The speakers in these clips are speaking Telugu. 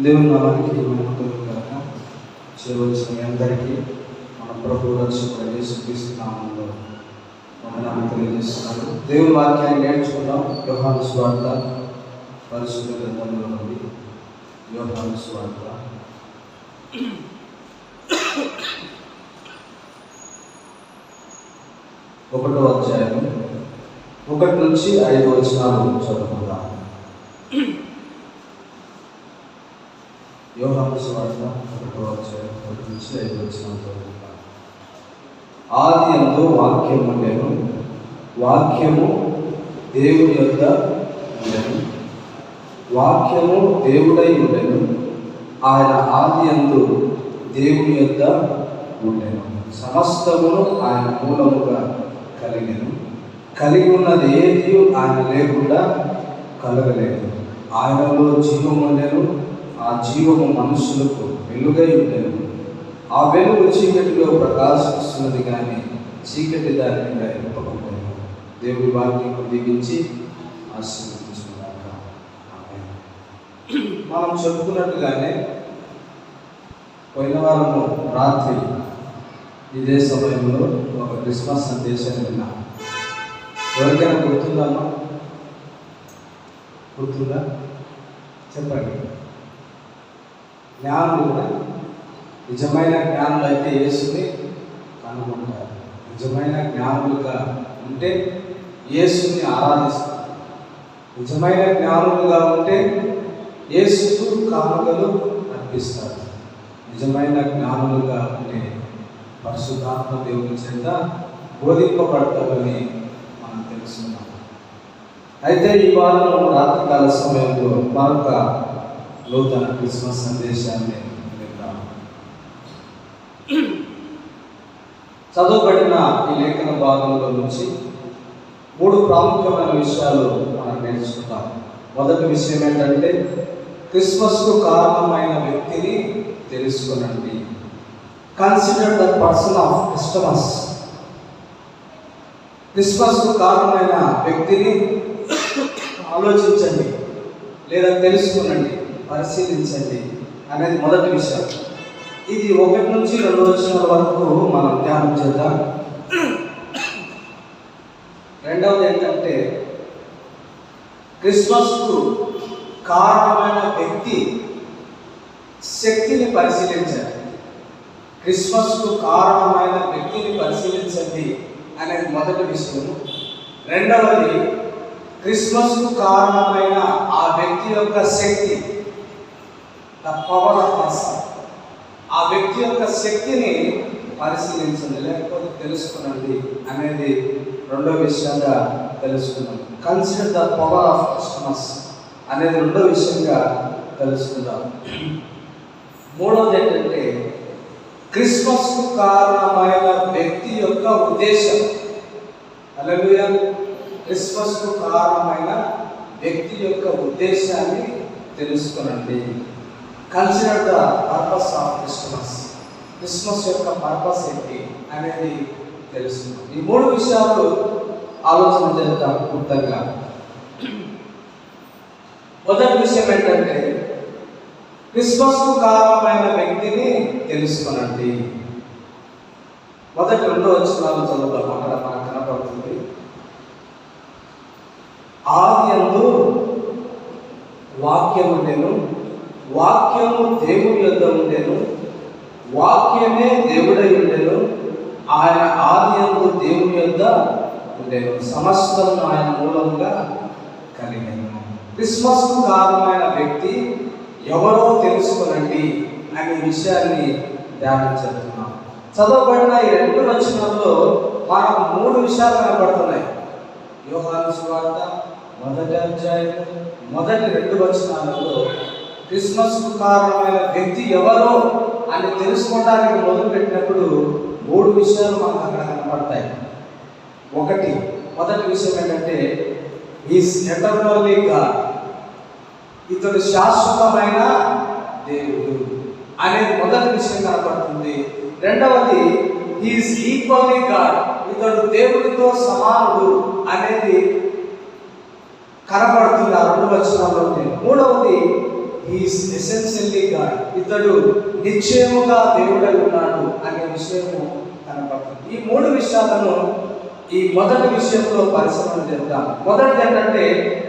దేవుని నామానికి మహిమ చేయవలసిన మీ అందరికీ మన ప్రభు రక్షకుడు యేసుక్రీస్తు నామములో వందనాలు తెలియజేస్తున్నాను. దేవుని వాక్యాన్ని నేర్చుకుందాం. యోహాను సువార్త పరిశుద్ధ గ్రంథంలో నుండి యోహాను సువార్త 1వ అధ్యాయం 1 నుంచి 5 వచనాలు చదువుకుందాం. యోహాను సువార్త 1వ అధ్యాయం 1 నుంచి 5 వచనాలు చదువుకుందాం. ఆదియందు వాక్యము ఉండెను, వాక్యము దేవుని యొద్ద ఉండెను, వాక్యము దేవుడై ఉండెను, ఆయన ఆదియందు దేవుని యొద్ద ఉండెను. సమస్తమును ఆయన మూలముగా కలిగెను, కలిగి ఉన్నది ఏది ఆయన లేకుండా కలగలేదు. ఆయనలో జీవము ఉండెను, ఆ జీవము మనుషులకు వెలుగై ఉండెను. ఆ వెలుగు చీకటిలో ప్రకాశిస్తున్నది కానీ చీకటి దానిని గ్రహింపకుండెను. దేవుడి వాక్యము దీవించి ఆశీర్వదించుగాక. ఆమేన్. మనం చెప్పుకున్నట్టుగానే పోయిన వారము రాత్రి ఇదే సమయంలో ఒక క్రిస్మస్ సందేశాన్ని విన్నాం. ఎవరికైనా గుర్తుందమ్మా? గుర్తుందా? చెప్పండి. జ్ఞానులు కూడా నిజమైన జ్ఞానులు అయితే యేసుని కనుగొంటారు. నిజమైన జ్ఞానులుగా ఉంటే యేసుని ఆరాధిస్తారు. నిజమైన జ్ఞానులుగా ఉంటే యేసుకు కానుకలు అర్పిస్తారు. నిజమైన జ్ఞానులుగా ఉంటే పరిశుద్ధాత్మ దేవుని చేత బోధింపబడతారని మనం తెలుసుకున్నాం. అయితే ఈ వారం రాత్రికాల సమయంలో మరొక నూతన క్రిస్మస్ సందేశాన్ని విందాం. చదవబడిన ఈ లేఖన భాగంలో నుంచి 3 ప్రాముఖ్యమైన విషయాలు మనం నేర్చుకుంటాం. మొదటి విషయం ఏంటంటే క్రిస్మస్కు కారణమైన వ్యక్తిని తెలుసుకునండి. Consider the person of Christmas. క్రిస్మస్కు కారణమైన వ్యక్తిని ఆలోచించండి లేదా తెలుసుకునండి, పరిశీలించండి అనేది మొదటి విషయం. ఇది 1 నుంచి 2 వచనాల వరకు మనం ధ్యానం చేద్దాం. రెండవది ఏంటంటే క్రిస్మస్కు కారణమైన వ్యక్తి శక్తిని పరిశీలించండి. క్రిస్మస్కు కారణమైన వ్యక్తిని పరిశీలించండి అనేది మొదటి విషయం. రెండవది క్రిస్మస్కు కారణమైన ఆ వ్యక్తి యొక్క శక్తి, ద పవర్ ఆఫ్ పర్సన్. ఆ వ్యక్తి యొక్క శక్తిని పరిశీలించండి లేకపోతే తెలుసుకునండి అనేది రెండో విషయంగా తెలుసుకున్నాం. Consider the power of Christmas అనేది రెండో విషయంగా తెలుసుకుందాం. మూడవది ఏంటంటే క్రిస్మస్కు కారణమైన వ్యక్తి యొక్క ఉద్దేశం. హల్లెలూయా. క్రిస్మస్కు కారణమైన వ్యక్తి యొక్క ఉద్దేశాన్ని తెలుసుకునండి. Consider the purpose of Christmas. Christmas యొక్క పర్పస్ ఏంటి అనేది తెలుసుకున్నాం. ఈ 3 విషయాలు ఆలోచన చేద్దాం క్లుప్తంగా. మొదటి విషయం ఏంటంటే క్రిస్మస్కు కారణమైన వ్యక్తిని తెలుసుకునండి. మొదటి 2 వచనాలు చదువుతాం. అక్కడ మనకు కనపడుతుంది. ఆదియందు వాక్యము ఉండెను, వాక్యము దేవుని యొద్ద ఉండెను, వాక్యమే దేవుడై ఉండెను, ఆయన ఆదియందు దేవుని యొద్ద ఉండెను, సమస్తం ఆయన మూలంగా కలిగెను. క్రిస్మస్కు కారణమైన వ్యక్తి ఎవరో తెలుసుకునండి అనే విషయాన్ని ధ్యానం చేస్తున్నాం. చదవబడిన ఈ 2 వచనాల్లో మనకు 3 విషయాలు కనపడుతున్నాయి. యోహాను సువార్త 1వ అధ్యాయం మొదటి 2 వచనాలలో క్రిస్మస్కు కారణమైన వ్యక్తి ఎవరో అని తెలుసుకోవడానికి మొదలుపెట్టినప్పుడు 3 విషయాలు మనకు అక్కడ కనపడతాయి. మొదటి విషయం ఏంటంటే ఈజ్ ఎటర్నల్లీ గాడ్. ఇతడు శాశ్వతమైన దేవుడు అనేది మొదటి విషయం కనపడుతుంది. రెండవది ఈజ్ ఈక్వల్లీ గాడ్. ఇతడు దేవుడితో సమానుడు అనేది కనపడుతుంది ఆ 2 వచనాల్లో. మూడవది హీఈస్ ఎసెన్షియల్లీ గాడ్, ఇతడు నిశ్చయముగా దేవుడై ఉన్నాడు అనే విషయము కనపడుతుంది. ఈ మూడు విషయాలను ఈ మొదటి విషయంలో పరిశీలన చేద్దాం. మొదటిది ఏంటంటే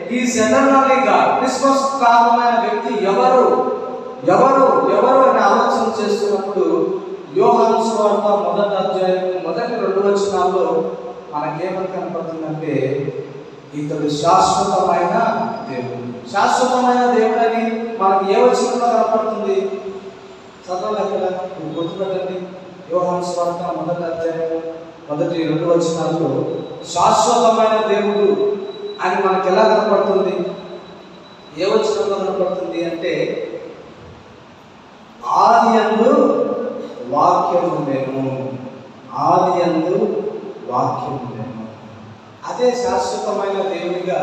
హీఈస్ ఎటర్నల్లీ గాడ్. క్రిస్మస్ కారణమైన వ్యక్తి ఎవరు ఎవరు ఎవరు అని ఆలోచన చేస్తున్నప్పుడు యోహాను సువార్త 1వ అధ్యాయం మొదటి 2 వచనాల్లో మనకేమని కనపడుతుందంటే ఇతడు శాశ్వతమైన దేవుడు. శాశ్వతమైన దేవుడని మనకి ఏ వచనంలో కనపడుతుంది? చదవాలి అక్కడ, గుర్తుపెట్టండి. యోహాను సువార్త 1వ అధ్యాయం మొదటి 2 వచనాల్లో శాశ్వతమైన దేవుడు అని మనకి ఎలా కనపడుతుంది? ఏ వచనంలో కనపడుతుంది అంటే ఆదియందు వాక్యము ఉండెను, ఆదియందు వాక్యము ఉండెను. అదే శాశ్వతమైన దేవుడిగా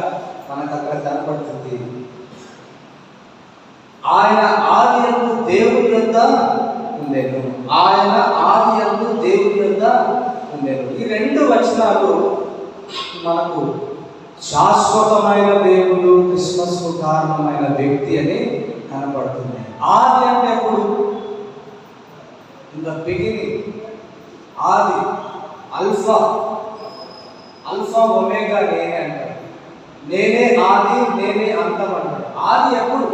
మనకు అక్కడ కనపడుతుంది. ఆయన ఆదియందు దేవుడి యొద్ద ఉండెను, ఆయన ఆదియందు దేవుడి యొద్ద ఉండెను. ఈ 2 వచనాలు మనకు శాశ్వతమైన దేవుడు, క్రిస్మస్ కారణమైన వ్యక్తి అని కనపడుతుంది. ఆది అంటే ఎప్పుడు? In the beginning. ఆది, అల్ఫా, అల్ఫా ఒమేగా నేనే అంటాడు. నేనే ఆది, నేనే అంతం అంటాడు. ఆది ఎప్పుడు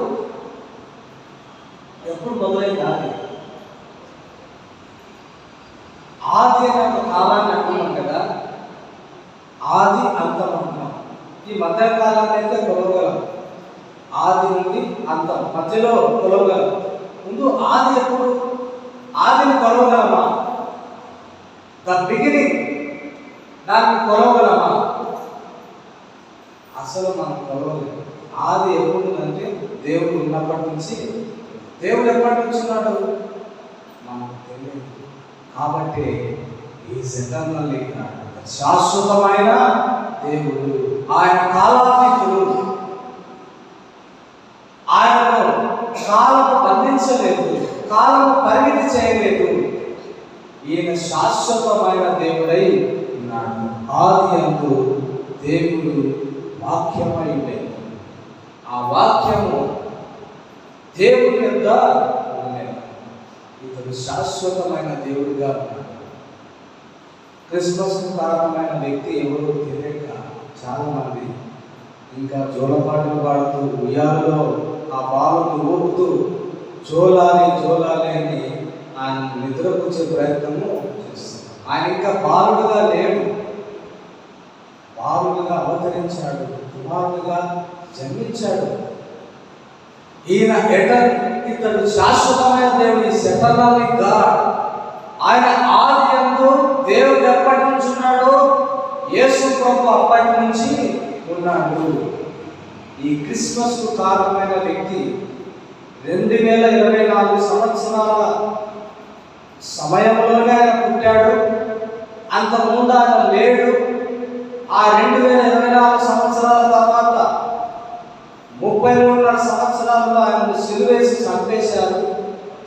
ఎప్పుడు మొదలైంది? ఆది అనే ఒక కాలాన్ని అంటున్నాం కదా, ఆది అంతం అంటున్నాం. ఈ మధ్య కాలాన్ని అయితే కొలవగలం, ఆది నుండి అంతం మధ్యలో కొలవగలం. ముందు ఆది ఎప్పుడు? ఆదిని కొలవగలమా? ద బిగినింగ్, దాన్ని కొలవగలమా? అసలు మనం కొలవలేము. ఆది ఎప్పుడు అంటే దేవుడు ఉన్నప్పటి నుంచి. దేవుడు ఎప్పటి నుంచి ఉన్నాడు మనకు తెలియదు. కాబట్టి ఈ ఎటర్నల్లీ గాడ్, శాశ్వతమైన దేవుడు. ఆయన కాలాతీతుడు. ఆయనను కాలము బంధించలేదు, కాలము పరిమితి చేయలేదు. ఈయన శాశ్వతమైన దేవుడై ఉన్నాడు. ఆదియందు దేవుడు వాక్యమై ఉండేది. ఆ వాక్యము దేవుడి యొద్ద ఉండేది. ఇతడు శాశ్వతమైన దేవుడిగా ఉన్నాడు. క్రిస్మస్ కారణమైన వ్యక్తి ఎవరో తెలియక చాలామంది ఇంకా జోలపాటలు పాడుతూ ఉయ్యాలలో ఆ బాలును ఊపుతూ జోలాలి జోలాలి అని ఆయన నిద్రపుచ్చే ప్రయత్నము చేస్తారు. ఆయన ఇంకా బాలుడుగా లేడు, బాలుడుగా అవతరించాడు, కుమారుడుగా జన్మించాడు. ఈయన ఇతడు శాశ్వతమైన దేవుడు, ఎటర్నల్లీ గాడ్. ఆయన ఆదియందు దేవుడు ఎప్పటి నుంచి ఉన్నాడు? యేసు ప్రభు అప్పటి నుంచి ఉన్నాడు. ఈ క్రిస్మస్ కారణమైన వ్యక్తి 2024 సంవత్సరాల సమయంలోనే ఆయన పుట్టాడు. అంతకుముందు ఆయన లేడు. ఆ 2024 సంవత్సరాల తర్వాత 33 సంవత్సరాల్లో ఆయన సిలువేసి చంపేశారు.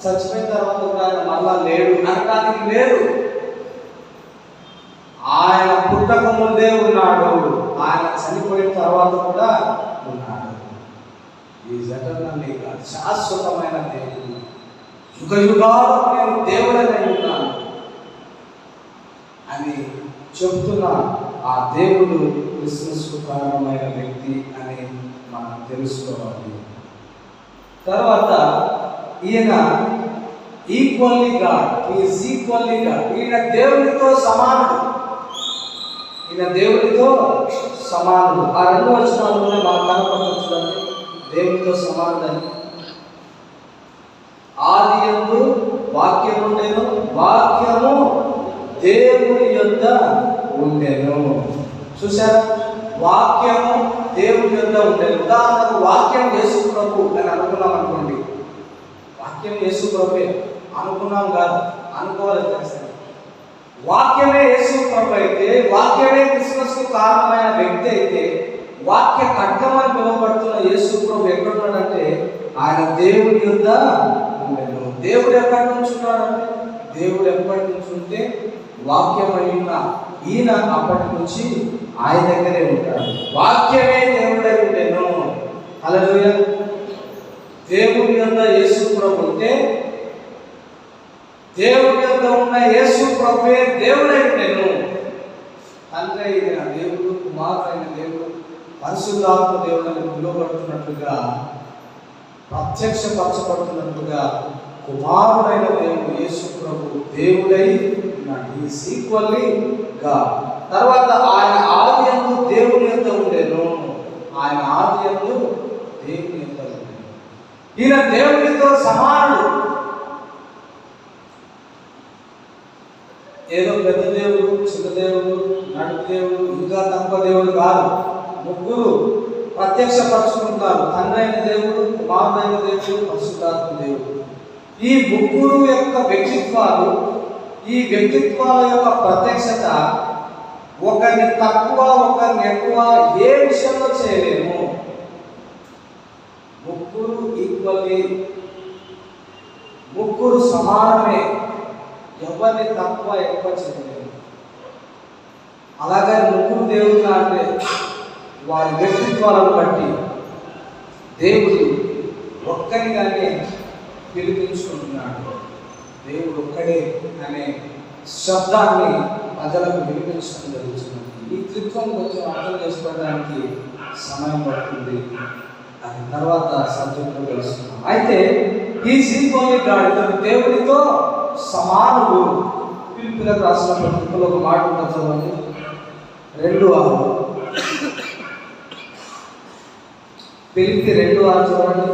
చచ్చిపోయిన తర్వాత కూడా ఆయన మళ్ళా లేడు అనడానికి లేదు. ఆయన పుట్టక ముందే ఉన్నాడు, ఆయన చనిపోయిన తర్వాత కూడా ఉన్నాడు. ఈ ఎటర్నల్లీ గాడ్, శాశ్వతమైన దేవుడు. యుగ యుగాలు నేను దేవుడనై ఉన్నాను అని చెప్తున్న ఆ దేవుడు క్రిస్మస్కు కారణమైన వ్యక్తి అని మనం తెలుసుకోవాలి. తర్వాత ఈయన equally God, is equally God. ఈయన దేవునితో సమానుడు, ఈయన దేవునితో సమానుడు. ఆ 2 వచనాల్లోనే మనం కనపడుతుంది దేవునితో సమానుడని. ఆదియందు వాక్యము ఉండెను, వాక్యము దేవుని యొద్ద ఉండెను. చూసారా? వాక్యము దేవుని యొద్ద ఉండెను. ఉదాహరణకు వాక్యం యేసు ప్రభు అని అనుకున్నాం అనుకోండి. వాక్యం యేసు ప్రభువే అనుకున్నాం కాదు, అనుకోవాలి తెలుసు. వాక్యమే యేసు ప్రభు అయితే, వాక్యమే క్రిస్మస్కు కారణమైన వ్యక్తి అయితే, వాక్య ఖడ్గమని పిలువబడుతున్న యేసు ప్రభు ఎక్కడున్నాడంటే ఆయన దేవుని యొద్ద ఉండెను. దేవుడు ఎక్కడి నుంచి ఉన్నాడంటే, దేవుడు ఎప్పటి నుంచి ఉంటే వాక్యమై ఉన్న ఈయన అప్పటి నుంచి ఆయన దగ్గరే ఉంటాడు. వాక్యమే దేవుడై ఉండెను. హల్లెలూయా. దేవుని యొద్ద యేసు ప్రభు ఉంటే, దేవుని యొద్ద ఉన్న యేసు ప్రభువే దేవుడై ఉండెను. తండ్రి అయిన దేవుడు, కుమారుడైన దేవుడు, పరిశుద్ధాత్మ దేవుడు అని పిలువబడుతున్నట్లుగా, ప్రత్యక్షపరచబడుతున్నట్లుగా కుమారుడైన దేవుడు యేసు ప్రభు దేవుడై ఉన్నాడు. Is equally God. తర్వాత ఆయన ఆదియందు దేవుని యొద్ద ఉండెను. ఆయన ఆదియందు దేవుని యొద్ద ఉండెను. ఈయన దేవునితో సమానుడు. ఏదో పెద్ద దేవుడు, చిన్న దేవుడు, నడుపు దేవుడు, ఇంకా తక్కువ దేవుడు కాదు. ముగ్గురు ప్రత్యక్షపరచుకుంటారు. తండ్రి అయిన దేవుడు, కుమారుడైన దేవుడు, పరిశుద్ధాత్మ దేవుడు. ఈ ముగ్గురు యొక్క వ్యక్తిత్వాలు, ఈ వ్యక్తిత్వాల యొక్క ప్రత్యక్షత ఒకరిని తక్కువ, ఒకరిని ఎక్కువ ఏ విషయంలో చేయలేము. ముగ్గురు ఈక్వల్లీ, ముగ్గురు సమానమే. ఎవరిని తక్కువ ఎక్కువ చేయలేము. అలాగే ముగ్గురు దేవుళ్ళు అంటే వారి వ్యక్తిత్వాలను బట్టి దేవుడు ఒక్కరిగానే పిలిపించుకుంటున్నాడు. దేవుడు ఒక్కడే అనే శబ్దాన్ని ప్రజలకు వినిపించడం జరుగుతుంది. ఈ త్రిత్వం కొంచెం అర్థం చేసుకోవడానికి సమయం పడుతుంది. దాని తర్వాత సబ్జెక్టులో తెలుస్తున్నాం. అయితే ఈ ఈక్వల్లీ గాడ్, ఇతను దేవుడితో సమానుడు. ఫిలిప్పీలకు రాసిన పత్రికలో ఒక మాట ఉంటుంది, చదవండి. 2:6. ఫిలిప్పీ 2:6 చదవండి.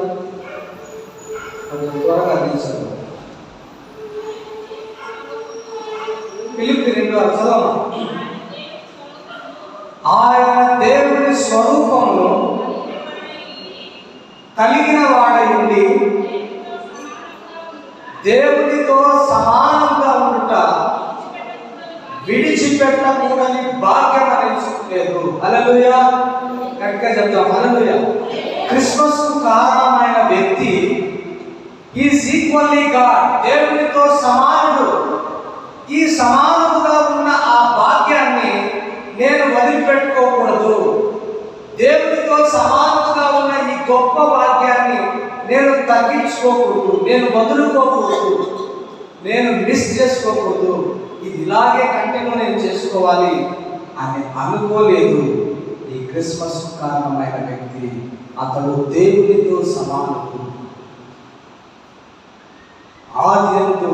కొంచెం త్వరగా తీసారు. ఫిలిప్పీ 2:6 చదవమా. ఆయన దేవుని స్వరూపమును కలిగిన వాడై ఉండి దేవునితో సమానంగా ఉండుట విడిచిపెట్టకూడని భాగ్యం అనేది. హల్లెలూయా. గట్టిగా చెప్తాం హల్లెలూయా. క్రిస్మస్ కు కారణమైన వ్యక్తి ఈజ్ ఈక్వల్లీ గాడ్. దేవునితో సమానుడు. ఈ సమానముగా ఉన్న ఆ భాగ్యాన్ని నేను వదిలిపెట్టుకోకూడదు. దేవునితో సమానముగా ఉన్న ఈ గొప్ప భాగ్యాన్ని నేను తగ్గించుకోకూడదు, నేను వదులుకోకూడదు, నేను మిస్ చేసుకోకూడదు. ఇది ఇలాగే కంటిన్యూ నేను చేసుకోవాలి అని అనుకోలేదు ఈ క్రిస్మస్ కారణమైన వ్యక్తి. అతడు దేవునితో సమానుడు. ఆదియందు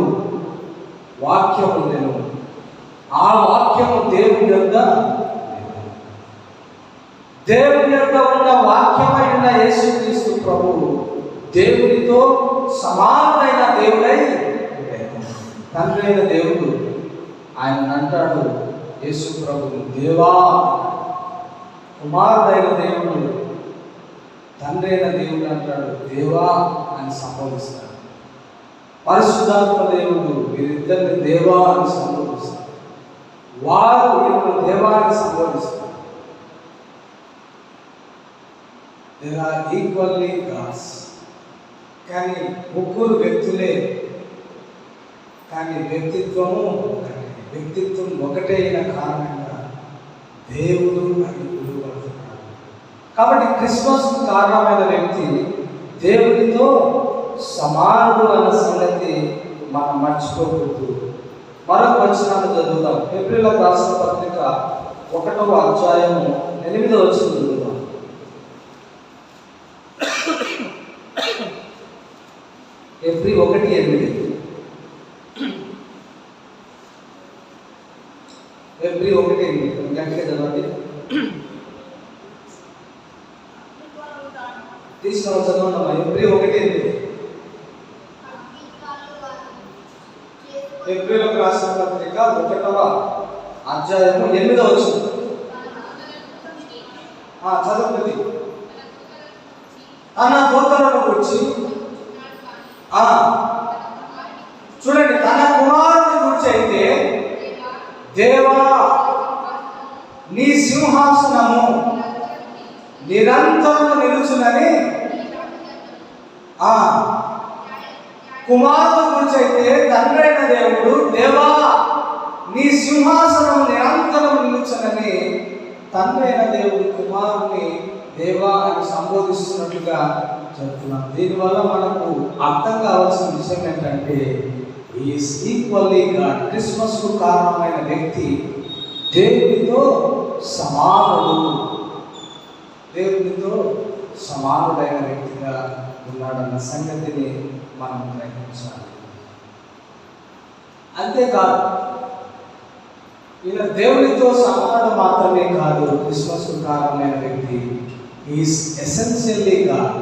వాక్యం ఉండెను, ఆ వాక్యము దేవుని యొద్ద, దేవుని యొద్ద ఉన్న వాక్యమై ఉన్న యేసుక్రీస్తు ప్రభువు దేవునితో సమానమైన దేవుడై తండ్రి అయిన దేవుడు ఆయన అంటాడు యేసు ప్రభు దేవా. కుమారుడైన దేవుడు తండ్రి అయిన దేవుడు అంటాడు దేవా అని సంబోధిస్తాడు. పరిశుద్ధాత్మ దేవుడు వీరిద్దరిని దేవా అని సంబోధిస్తాడు. వారు వీరిని దేవా అని సంబోధిస్తారు. They are equally gods. కానీ ముగ్గురు వ్యక్తులే, కానీ వ్యక్తిత్వం ఒకటే అయిన కారణంగా దేవుడు అని పిలువబడుతున్నాడు. కాబట్టి క్రిస్మస్ కారణమైన వ్యక్తి దేవునితో సమానుడు అన్న సంగతి మనం మర్చిపోకూడదు. మరొక వచనాన్ని చదువుదాం. ఫిబ్రవరికి రాసిన పత్రిక 1వ అధ్యాయము 8వ వచనం చదువుదాం. ఫిబ్రవరి 1:8. ఫిబ్రవరి 1:8 గంటకే చదవండి. తీసుకున్న చదవండి. ఫిబ్రవరి 1:8. ఫిబ్రవరికి రాసిన పత్రిక 1వ అధ్యాయము 8వ వచనం. చదవండి. తన దూతలను గురించి చూడండి, తన కుమారుని గురించి అయితే దేవా నీ సింహాసనము నిరంతరము నిలుచునని, కుమారుని గురించి అయితే తండ్రి అయిన దేవుడు దేవా నీ సింహాసనం నిరంతరం నిలుచునని తండ్రి అయిన దేవుడు కుమారుని దేవా అని సంబోధిస్తున్నట్లుగా చెప్తున్నాం. దీనివల్ల మనకు అర్థం కావాల్సిన విషయం ఏంటంటే ఈస్ ఈక్వల్లీ గాడ్. క్రిస్మస్కు కారణమైన వ్యక్తి దేవునితో సమానుడు, దేవునితో సమానుడైన వ్యక్తిగా ఉన్నాడన్న సంగతిని మనం గ్రహించాలి. అంతేకాదు ఈయన దేవునితో సమానుడు మాత్రమే కాదు, క్రిస్మస్కు కారణమైన వ్యక్తి ఈస్ ఎసెన్షియల్లీ గాడ్.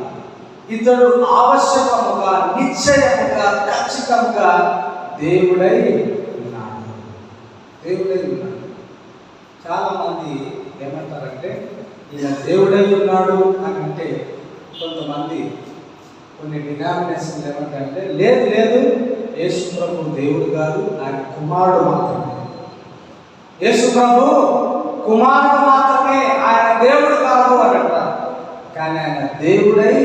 ఇతడు ఆవశ్యకముగా, నిశ్చయముగా, ఖచ్చితంగా దేవుడై ఉన్నాడు. దేవుడై ఉన్నాడు. చాలామంది ఏమంటారంటే ఈయన దేవుడై ఉన్నాడు అని అంటే, కొంతమంది కొన్ని డినామినేషన్లు ఏమంటారంటే లేదు లేదు, యేసు ప్రభు దేవుడు కాదు, ఆయన కుమారుడు మాత్రమే. యేసు ప్రభు కుమారుడు మాత్రమే, ఆయన దేవుడు కాదు అని అంటారు. కానీ ఆయన దేవుడై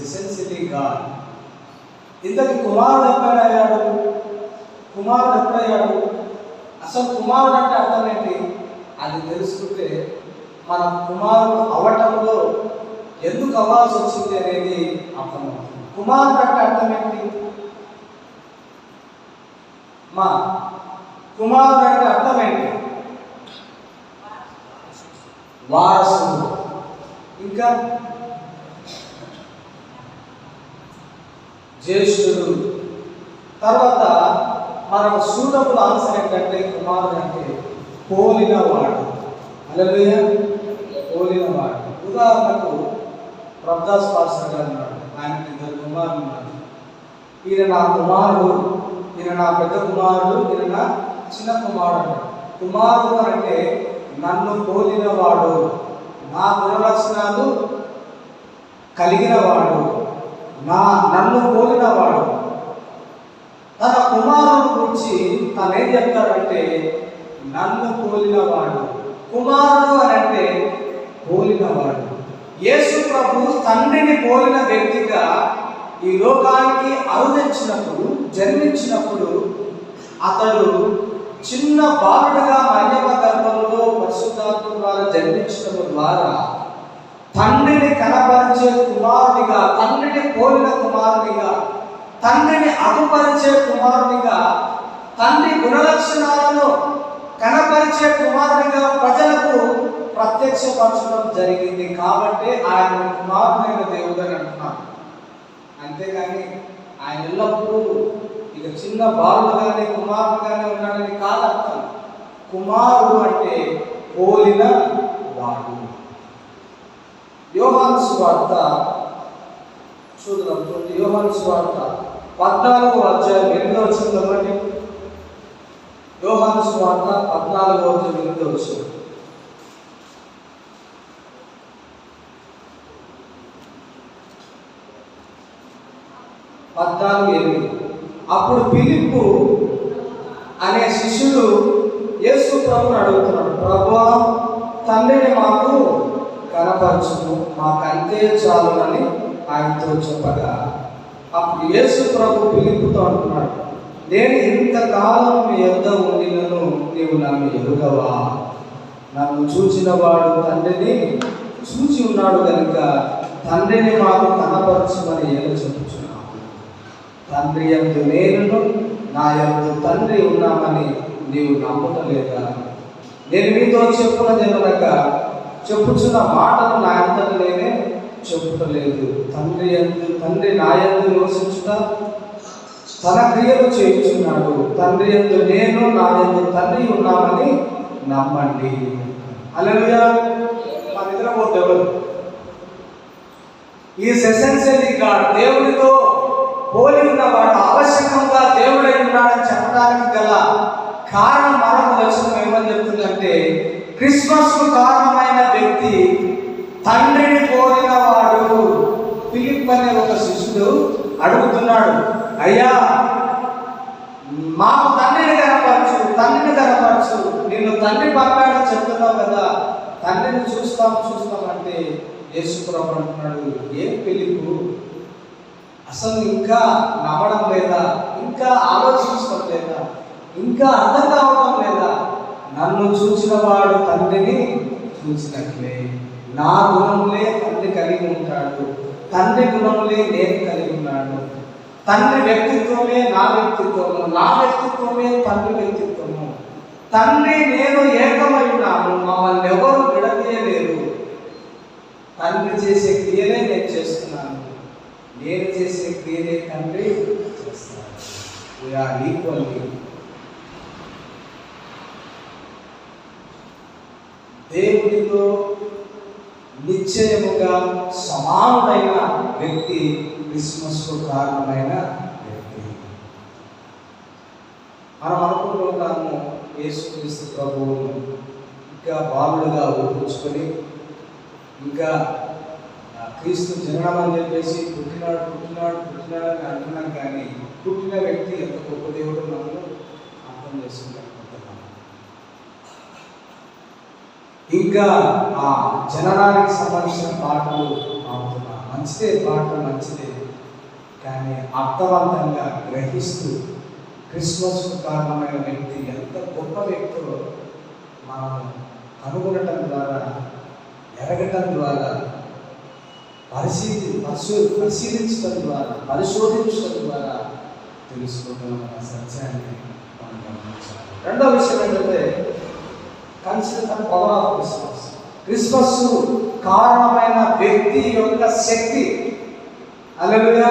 ఎసెన్షియల్లీ గాడ్. ఇంతకి కుమారుడు ఎప్పుడయ్యాడు? కుమారుడు ఎప్పుడయ్యాడు? అసలు కుమారుడు అంటే అర్థం ఏంటి? అది తెలుసుకుంటే మన కుమారుడు అవటంలో ఎందుకు అవ్వాల్సి వచ్చింది అనేది అర్థమవుతుంది. కుమారుడు అంటే అర్థం ఏంటి? మా కుమారుడు అంటే అర్థం ఏంటి? వారసుడు. ఇంకా జ్యేష్ఠుడు. తర్వాత మనం సూటబుల్ ఆన్సర్ ఏంటంటే కుమారుడు అంటే పోలినవాడు. హల్లెలూయా, పోలినవాడు. ఉదాహరణకు ప్రభదాస్ పాస్టర్ గారు ఉన్నాడు, ఆయనకి 2 కుమారులు ఉన్నారు. ఈయన నా కుమారుడు, ఈయన నా పెద్ద కుమారుడు, ఈయన నా చిన్న కుమారుడు. కుమారుడు అంటే నన్ను పోలినవాడు, నా గుణలక్షణాలు కలిగినవాడు, నన్ను పోలినవాడు. తన కుమారుడు గురించి తను ఏం చెప్తాడంటే నన్ను పోలినవాడు. కుమారుడు అని అంటే పోలినవాడు. యేసు ప్రభు తండ్రిని పోలిన వ్యక్తిగా ఈ లోకానికి అవతరించినప్పుడు, జన్మించినప్పుడు అతడు చిన్న బాలుడుగా మరియమ్మ గర్భంలో పరిశుద్ధాత్మ ద్వారా జన్మించడం ద్వారా తండ్రిని కనపరిచే కుమారునిగా, తండ్రిని పోలిన కుమారునిగా, తండ్రిని అగుపరిచే కుమారునిగా, తండ్రి గుణలక్షణాలను కనపరిచే కుమారునిగా ప్రజలకు ప్రత్యక్షపరచడం జరిగింది. కాబట్టి ఆయన కుమారుడైన దేవుడు అని అంటున్నాడు. అంతేగాని ఆయన ఎల్లప్పుడూ ఇక చిన్న బాలుడుగానే కుమారుడుగానే ఉన్నాడని కాదు అర్థం. కుమారుడు అంటే పోలిన వాడు. యోహాను సువార్త చూద్దాం. యోహాను సువార్త 14వ అధ్యాయం 8వ వచనం చదవండి. యోహాను సువార్త 14వ అధ్యాయం 8వ వచనం. అప్పుడు ఫిలిప్పు అనే శిష్యుడు యేసు ప్రభువుని అడుగుతున్నాడు, ప్రభువా, తండ్రిని మాకు కనపరచుము, మాకంతే చాలునని ఆయనతో చెప్పగా, అప్పుడు యేసు ప్రభు ఫిలిప్పుతో అంటున్నాడు, నేను ఇంతకాలం మీ యొద్ద ఉండినను నీవు నన్ను ఎరుగవా? నన్ను చూచిన వాడు తండ్రిని చూచి ఉన్నాడు కనుక తండ్రిని మాకు కనపరచుమని ఏదో చెప్పుచున్నాను. తండ్రి యందు నేను, నా యందు తండ్రి ఉన్నామని నీవు నమ్మటలేదా? నేను మీతో చెప్పున్నదేమనగా చెప్పుచున్న మాటలు నా అంతట నేనే చెప్పుటలేదు. తండ్రి నా యందు నివసించుట తన క్రియలు చేయుచున్నాడు. తండ్రి యందు నేను, నా యందు తండ్రి ఉన్నామని నమ్మండి. హల్లెలూయా. మన నిద్రపోతే ఎవరు? Is essentially God. దేవునితో పోలి ఉన్నవాడు, ఆవశ్యకంగా దేవుడై ఉన్నాడని చెప్పడానికి గల కారణం మరొక వచనం ఏమని చెప్తుందంటే, క్రిస్మస్కు కారణమైన వ్యక్తి తండ్రిని పోలినవాడు. ఫిలిప్ అనే ఒక శిష్యుడు అడుగుతున్నాడు, అయ్యా మాకు తండ్రిని కనపరచు, నిన్ను తండ్రి పంపాడని చెప్తున్నావు కదా, తండ్రిని చూస్తామంటే యేసు ప్రభు అంటున్నాడు, ఏం ఫిలిప్పు, అసలు ఇంకా నమ్మడం లేదా? ఇంకా ఆలోచించడం లేదా? ఇంకా అర్థం కావడం లేదా? నన్ను చూసిన వాడు తండ్రిని చూసినట్లే, నా గుణములే తండ్రి కలిగి ఉంటాడు. తండ్రి గుణములే నేను కలిగి ఉన్నాను. తండ్రి వ్యక్తిత్వమే నా వ్యక్తిత్వము, నా వ్యక్తిత్వమే తండ్రి వ్యక్తిత్వము. తండ్రి నేను ఏకమై ఉన్నాము, మమ్మల్ని ఎవరు విడదీయలేరు. తండ్రి చేసే క్రియలే నేను చేస్తున్నాను, నేను చేసే క్రియలే తండ్రి చేస్తున్నాను. We are equally. దేవుడితో నిశ్చయముగా సమానుడైన వ్యక్తి క్రిస్మస్కు కారణమైన వ్యక్తి. మనం అనుకుంటున్నాము యేసుక్రీస్తు ప్రభువును ఇంకా బాలుడుగా ఊహించుకొని, ఇంకా క్రీస్తు జననం అని చెప్పేసి పుట్టినాడు అని అంటున్నాం. కానీ పుట్టిన వ్యక్తి ఎంత గొప్ప దేవుడు మనం అర్థం చేసుకుంటున్నాం. ఇంకా ఆ జననానికి సంబంధించిన పాటలు పాడుతున్నాం. మంచిదే, కానీ అర్థవంతంగా గ్రహిస్తూ క్రిస్మస్కు కారణమైన వ్యక్తి ఎంత గొప్ప వ్యక్తో మనం కనుగొనటం ద్వారా, ఎరగటం ద్వారా, పరిశీలించడం ద్వారా, పరిశోధించడం ద్వారా తెలుసుకోగలమైన సత్యాన్ని మనం గమనించాలి. రెండో విషయం ఏంటంటే consider the power of Christmas. Christmas కారణమైన వ్యక్తి యొక్క శక్తి. హల్లెలూయా.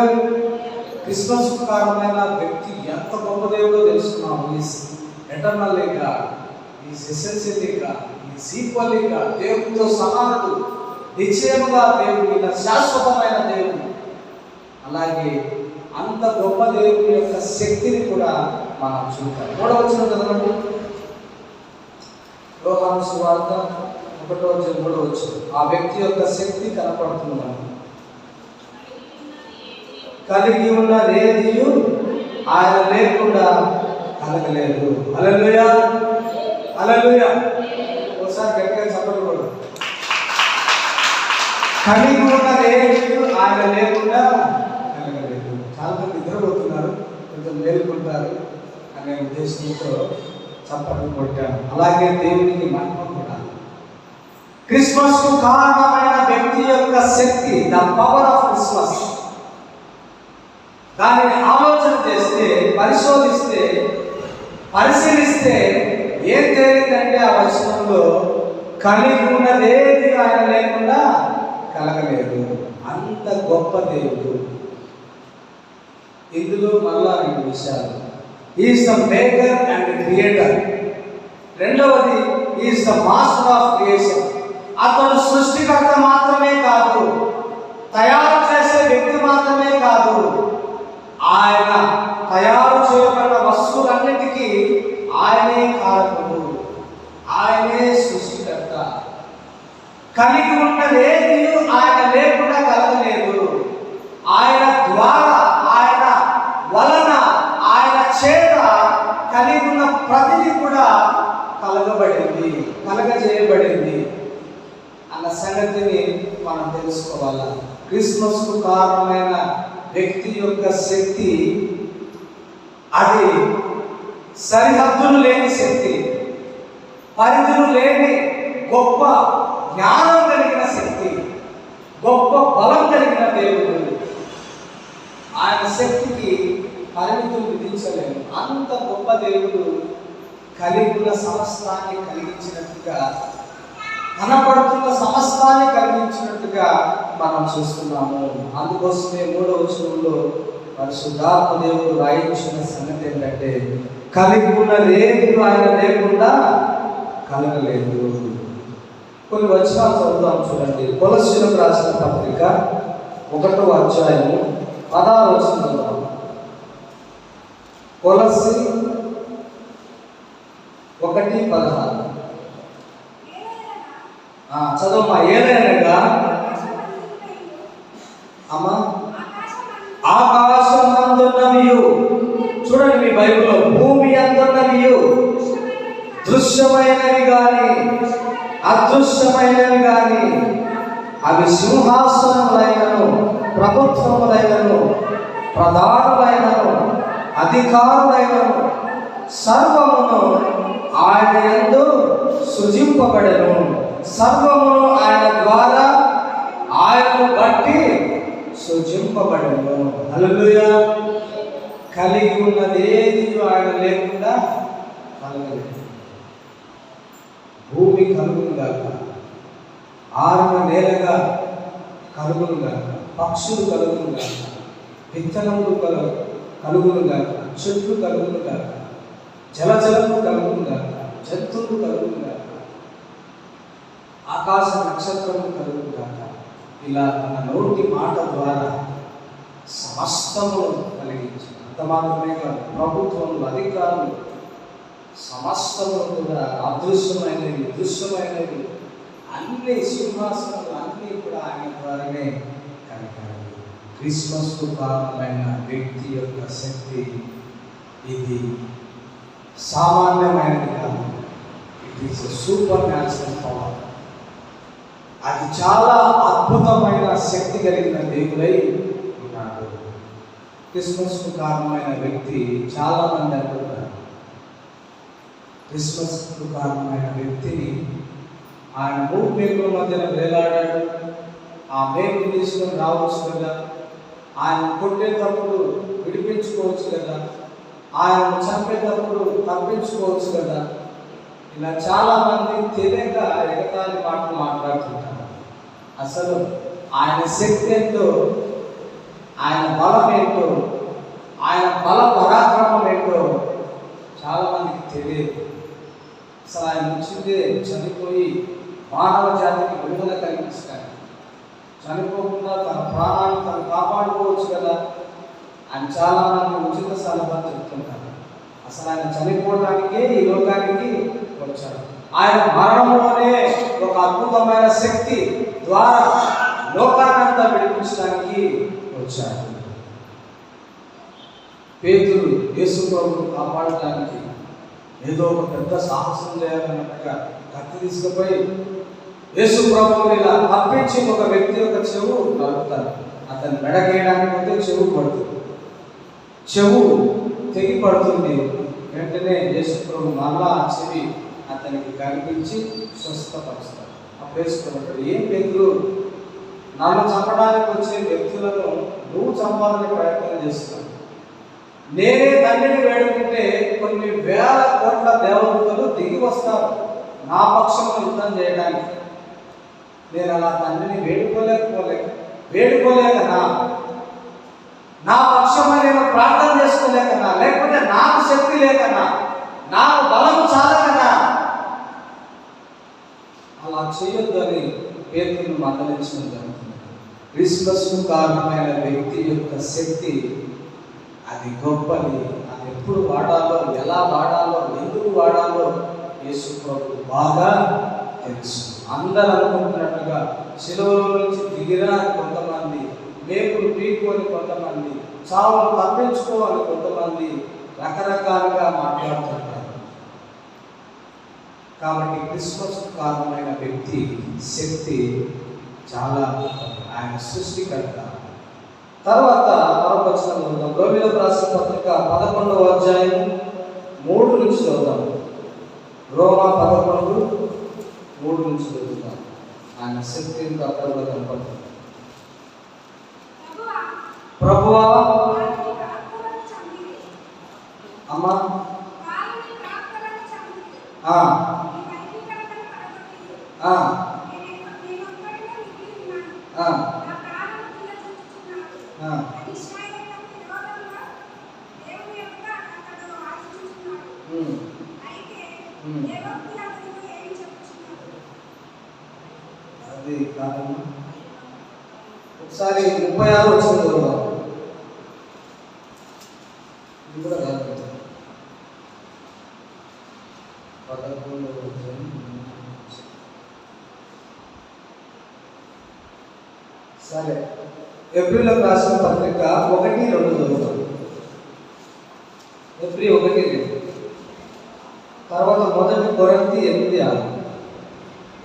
క్రిస్మస్ కారణమైన వ్యక్తి ఎంత గొప్ప దేవుడో తెలుసుకున్నాము. Is eternal God, is essential God, is equally God. దేవుడితో సమానుడు, నిశ్చయముగా దేవుడు, శాశ్వతమైన దేవుడు. అలాగే అంత గొప్ప దేవుడి యొక్క శక్తిని కూడా మనం చూద్దాం. మూడవ వచనం చదవండి. యోహాను సువార్త 1:3. ఆ వ్యక్తి యొక్క శక్తి కనపడుతుంది. కలిగి ఉన్న ఏదియు ఆయన లేకుండా కలగలేదు. హల్లెలూయా, హల్లెలూయా. ఒకసారి గట్టిగా చెప్పకూడదు. కలిగి ఉన్న ఏదియు ఆయన లేకుండా కలగలేదు. చాలా మంది నిద్రపోతున్నారు, కొంచెం మేలుకుంటారు అనే ఉద్దేశంతో చప్పట్లు కొట్టాను. అలాగే దేవునికి మహిమ కూడా. క్రిస్మస్ కు కారణమైన వ్యక్తి యొక్క శక్తి, ద పవర్ ఆఫ్ క్రిస్మస్. దానిని ఆలోచన చేస్తే, పరిశీలిస్తే ఏం తేలిందంటే ఆ వచనంలో కలిగి ఉన్నదేది ఆయన లేకుండా కలగలేదు. అంత గొప్ప దేవుడు. ఇందులో మళ్ళా 2 విషయాలు. Is the maker and creator. రెండవది, is the master of creation. అతడు సృష్టికర్త మాత్రమే కాదు, తయారు చేసే వ్యక్తి మాత్రమే కాదు, ఆయన తయారు చేయబడిన వస్తువులన్నిటికీ ఆయనే కారకుడు, ఆయనే సృష్టికర్త. కలిగి ఉన్నదేది ఆయన లేకుండా కలగలేదు. ఆయన ద్వారా, ఆయన వలన, ఆయన చేత కలిగి ఉన్న ప్రతిదీ కూడా కలగజేయబడింది అన్న సంగతిని మనం తెలుసుకోవాలి. క్రిస్మస్ కు కారణమైన వ్యక్తి యొక్క శక్తి అది సరిహద్దులు లేని శక్తి, పరిధులు లేని గొప్ప జ్ఞానం కలిగిన శక్తి, గొప్ప బలం కలిగిన దేవుడు. ఆయన శక్తికి పరిమితులు విధించలేము. అంత గొప్ప దేవుడు కలిగిన సమస్తాన్ని కలిగించినట్టుగా, కనపడుతున్న సమస్తాన్ని కలిగించినట్టుగా మనం చూస్తున్నాము. అందుకోసమే 3వ వచనంలో పరిశుద్ధాత్మ దేవుడు రాయించిన సంగతి ఏంటంటే కలిగి ఉన్నదేది ఆయన లేకుండా కలగలేదు. కొన్ని వచనాలు చదువుదాం చూడండి. కొలస్సీలకు రాసిన పత్రిక 1వ అధ్యాయము 16వ వచనం చదువుదాం. కొలస్సీ 1:16. చదవమ్మా. ఏదైనా అమ్మా ఆకాశం అందున్నవియు, చూడండి మీ బైబిల్లో, భూమి అందున్నవియు, దృశ్యమైనవి గాని అదృశ్యమైనవి గాని, అవి సింహాసనములైనను, ప్రభుత్వములైనను, ప్రధానులైనను, అధికారులైనను, సర్వమును ఆయన యందు సృజింపబడెను. సర్వమును ఆయన ద్వారా, ఆయనను బట్టి హల్లెలూయా. కలిగి ఉన్నది ఏది ఆయన లేకుండా కలగలేదు. భూమి కలుగును గాక, ఆరిన నేలగా కలుగును గాక, పక్షులు కలుగును గాక, విత్తనములు కలుగును గాక, చెట్లు కలుగును గాక, జలచరములు కలుగును గాక, జంతువులు కలుగును గాక, ఆకాశ నక్షత్రములు కలుగును గాక. ఇలా తన నోటి మాట ద్వారా సమస్తము కలిగించి, అంత మాత్రమే కాదు, ప్రభుత్వములు, అధికారులు సమస్తము కూడా అదృశ్యమైనవి, దృశ్యమైనవి అన్ని సింహాసనాలు అన్నీ కూడా ఆయన ద్వారానే కలిగాయి. క్రిస్మస్కు కారణమైన వ్యక్తి యొక్క శక్తి ఇది సామాన్యమైనది కాదు. It is super natural power. అది చాలా అద్భుతమైన శక్తి కలిగిన దేవుడై ఉన్నాడు. క్రిస్మస్కు కారణమైన వ్యక్తి చాలా మంది అంటున్నారు. క్రిస్మస్కు కారణమైన వ్యక్తిని ఆయన 3 మేకుల మధ్యన వేలాడాడు. ఆ మేకులు తీసుకొని రావచ్చు కదా, ఆయన కొట్టేటప్పుడు విడిపించుకోవచ్చు కదా, ఆయన చంపేటప్పుడు తప్పించుకోవచ్చు కదా. ఇలా చాలామంది తెలియక ఎగతాళి మాటలు మాట్లాడుతుంటారు. అసలు ఆయన శక్తి ఏంటో, ఆయన బలం ఏంటో, ఆయన బల పరాక్రమం ఏంటో చాలామందికి తెలియదు. అసలు ఆయన వచ్చిందే చనిపోయి మానవ జాతికి విడుదల కలిగిస్తాడు. చనిపోకుండా తన ప్రాణాన్ని తను కాపాడుకోవచ్చు కదా అని చాలామంది ఉచిత సలహా చెప్తుంటారు. అసలు ఆయన చనిపోవడానికే ఈ లోకానికి వచ్చాడు. ఆయన మరణంలోనే ఒక అద్భుతమైన శక్తి ద్వారా లోకాన్నంతా విడిపించడానికి వచ్చాడు. పేతురు యేసు ప్రభువును కాపాడటానికి ఏదో ఒక పెద్ద సాహసం చేయాలన్నట్టుగా కత్తి తీసుకుపోయి యేసు ప్రభువుని ఇలా తప్పించి ఒక వ్యక్తి యొక్క చెవు నరుకుతారు. అతను మెడకేయడానికి పోతే చెవు పడుతుంది. చెవు తెగి పడుతుంది. వెంటనే యేసు ప్రభు మళ్ళా ఆ చెవి అతనికి కనిపించి స్వస్థపరుస్తాడు. అప్పుడు వేసుకున్నట్టు ఏం వ్యక్తులు నన్ను చంపడానికి వచ్చే వ్యక్తులను నువ్వు చంపాలని ప్రయత్నం చేస్తున్నావు. నేనే తండ్రిని వేడుకుంటే కొన్ని వేల కోట్ల దేవదూతలు దిగి వస్తారు నా పక్షంలో యుద్ధం చేయడానికి. నేను అలా తండ్రిని వేడుకోలేకనా, నా పక్షంలో నేను ప్రార్థన చేసుకోలేకనా, లేకపోతే నాకు శక్తి లేకనా, నాకు బలం చాలకనా అలా చేయొద్దని పేతురును మందలించడం జరుగుతుంది. క్రిస్మస్కు కారణమైన వ్యక్తి యొక్క శక్తి అది గొప్పది. అది ఎప్పుడు వాడాలో, ఎలా వాడాలో, ఎందుకు వాడాలో యేసు ప్రభు బాగా తెలుసు. అందరూ అనుకుంటున్నట్టుగా శిలువలో నుంచి దిగిరా అని కొంతమంది, మేకులు పీక్కొని కొంతమంది, చావును తప్పించుకోవాలి కొంతమంది రకరకాలుగా మాట్లాడుతుంటారు. కాబట్టి క్రిస్మస్ కారణమైన వ్యక్తి శక్తి చాలా ఆయన సృష్టికర్త. తర్వాత మరొకవచనం చదువుదాం. రోమీయులకు రాసిన పత్రిక 11వ అధ్యాయం 3 నుంచి చదువుదాం. రోమా 11:3 నుంచి చదువుతాం. ఆయన శక్తి ఇంకా అక్కడ కూడా కనపడుతుంది. ప్రభువా అమ్మా అది కాదమ్మా. ఒకసారి 36 వచ్చింది చదువుదాం. ఇది కూడా కాదు. 11 సరే, ఏప్రిల్లోకి రాసిన పత్రిక 1-2 చదువుతాం. ఏప్రిల్ 1-2. తర్వాత 1 కొరింథీ 8:6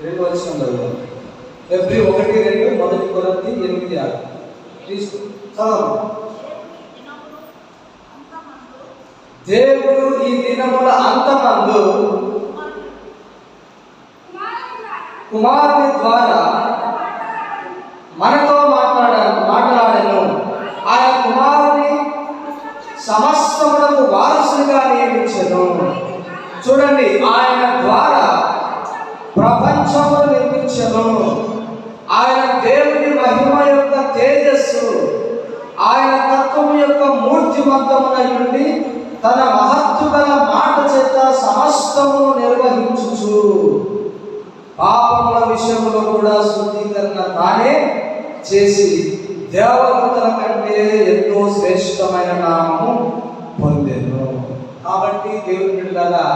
2 వచనం చదువుతాం. ఏప్రిల్ 1-2 1 కొరింథీ 8:6 తీసుకో చదవండి. దేవుడు ఈ దినముల అంతమందు కుమారుని ద్వారా మనతో మాట్లాడాను. ఆయన కుమారుడు సాక్షిగా నియమించెను. చూడండి, ఆయన ద్వారా ప్రపంచమును నిర్మించెను. ఆయన దేవుని మహిమ యొక్క తేజస్సు, ఆయన తత్వము యొక్క మూర్తిమంతమునై ఉండి తన మహత్తు గల మాట చేత సమస్తము నిర్వహించుచు పాపముల విషయంలో కూడా శుద్ధీకరణ తానే చేసి దేవదూతల కంటే ఎంతో శ్రేష్టమైన నామము పొందెను. కాబట్టి దేవుని బిడ్డలారా,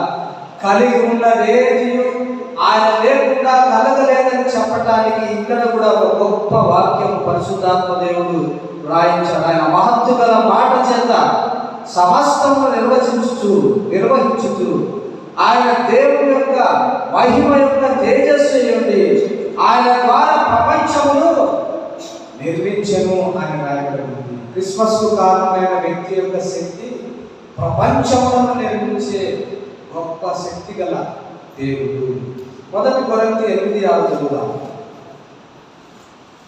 కలిగి ఉన్నదేది ఆయన లేకుండా కలగలేదని చెప్పటానికి ఇక్కడ కూడా ఒక గొప్ప వాక్యం పరిశుద్ధాత్మ దేవుడు రాయించాడు. ఆయన మహత్తు గల మాట చేత సమస్తము నిర్వహించుచు ఆయన దేవుని యొక్క మహిమ యొక్క తేజస్సు నుండి ఆయన ద్వారా ప్రపంచమును నిర్మించెను అని రాయబడింది. క్రిస్మస్ కు కారణమైన వ్యక్తి యొక్క శక్తి ప్రపంచములను నిర్మించే గొప్ప శక్తి గల దేవుడు. 1 కొరింథీ 8:6 చదువుదాం.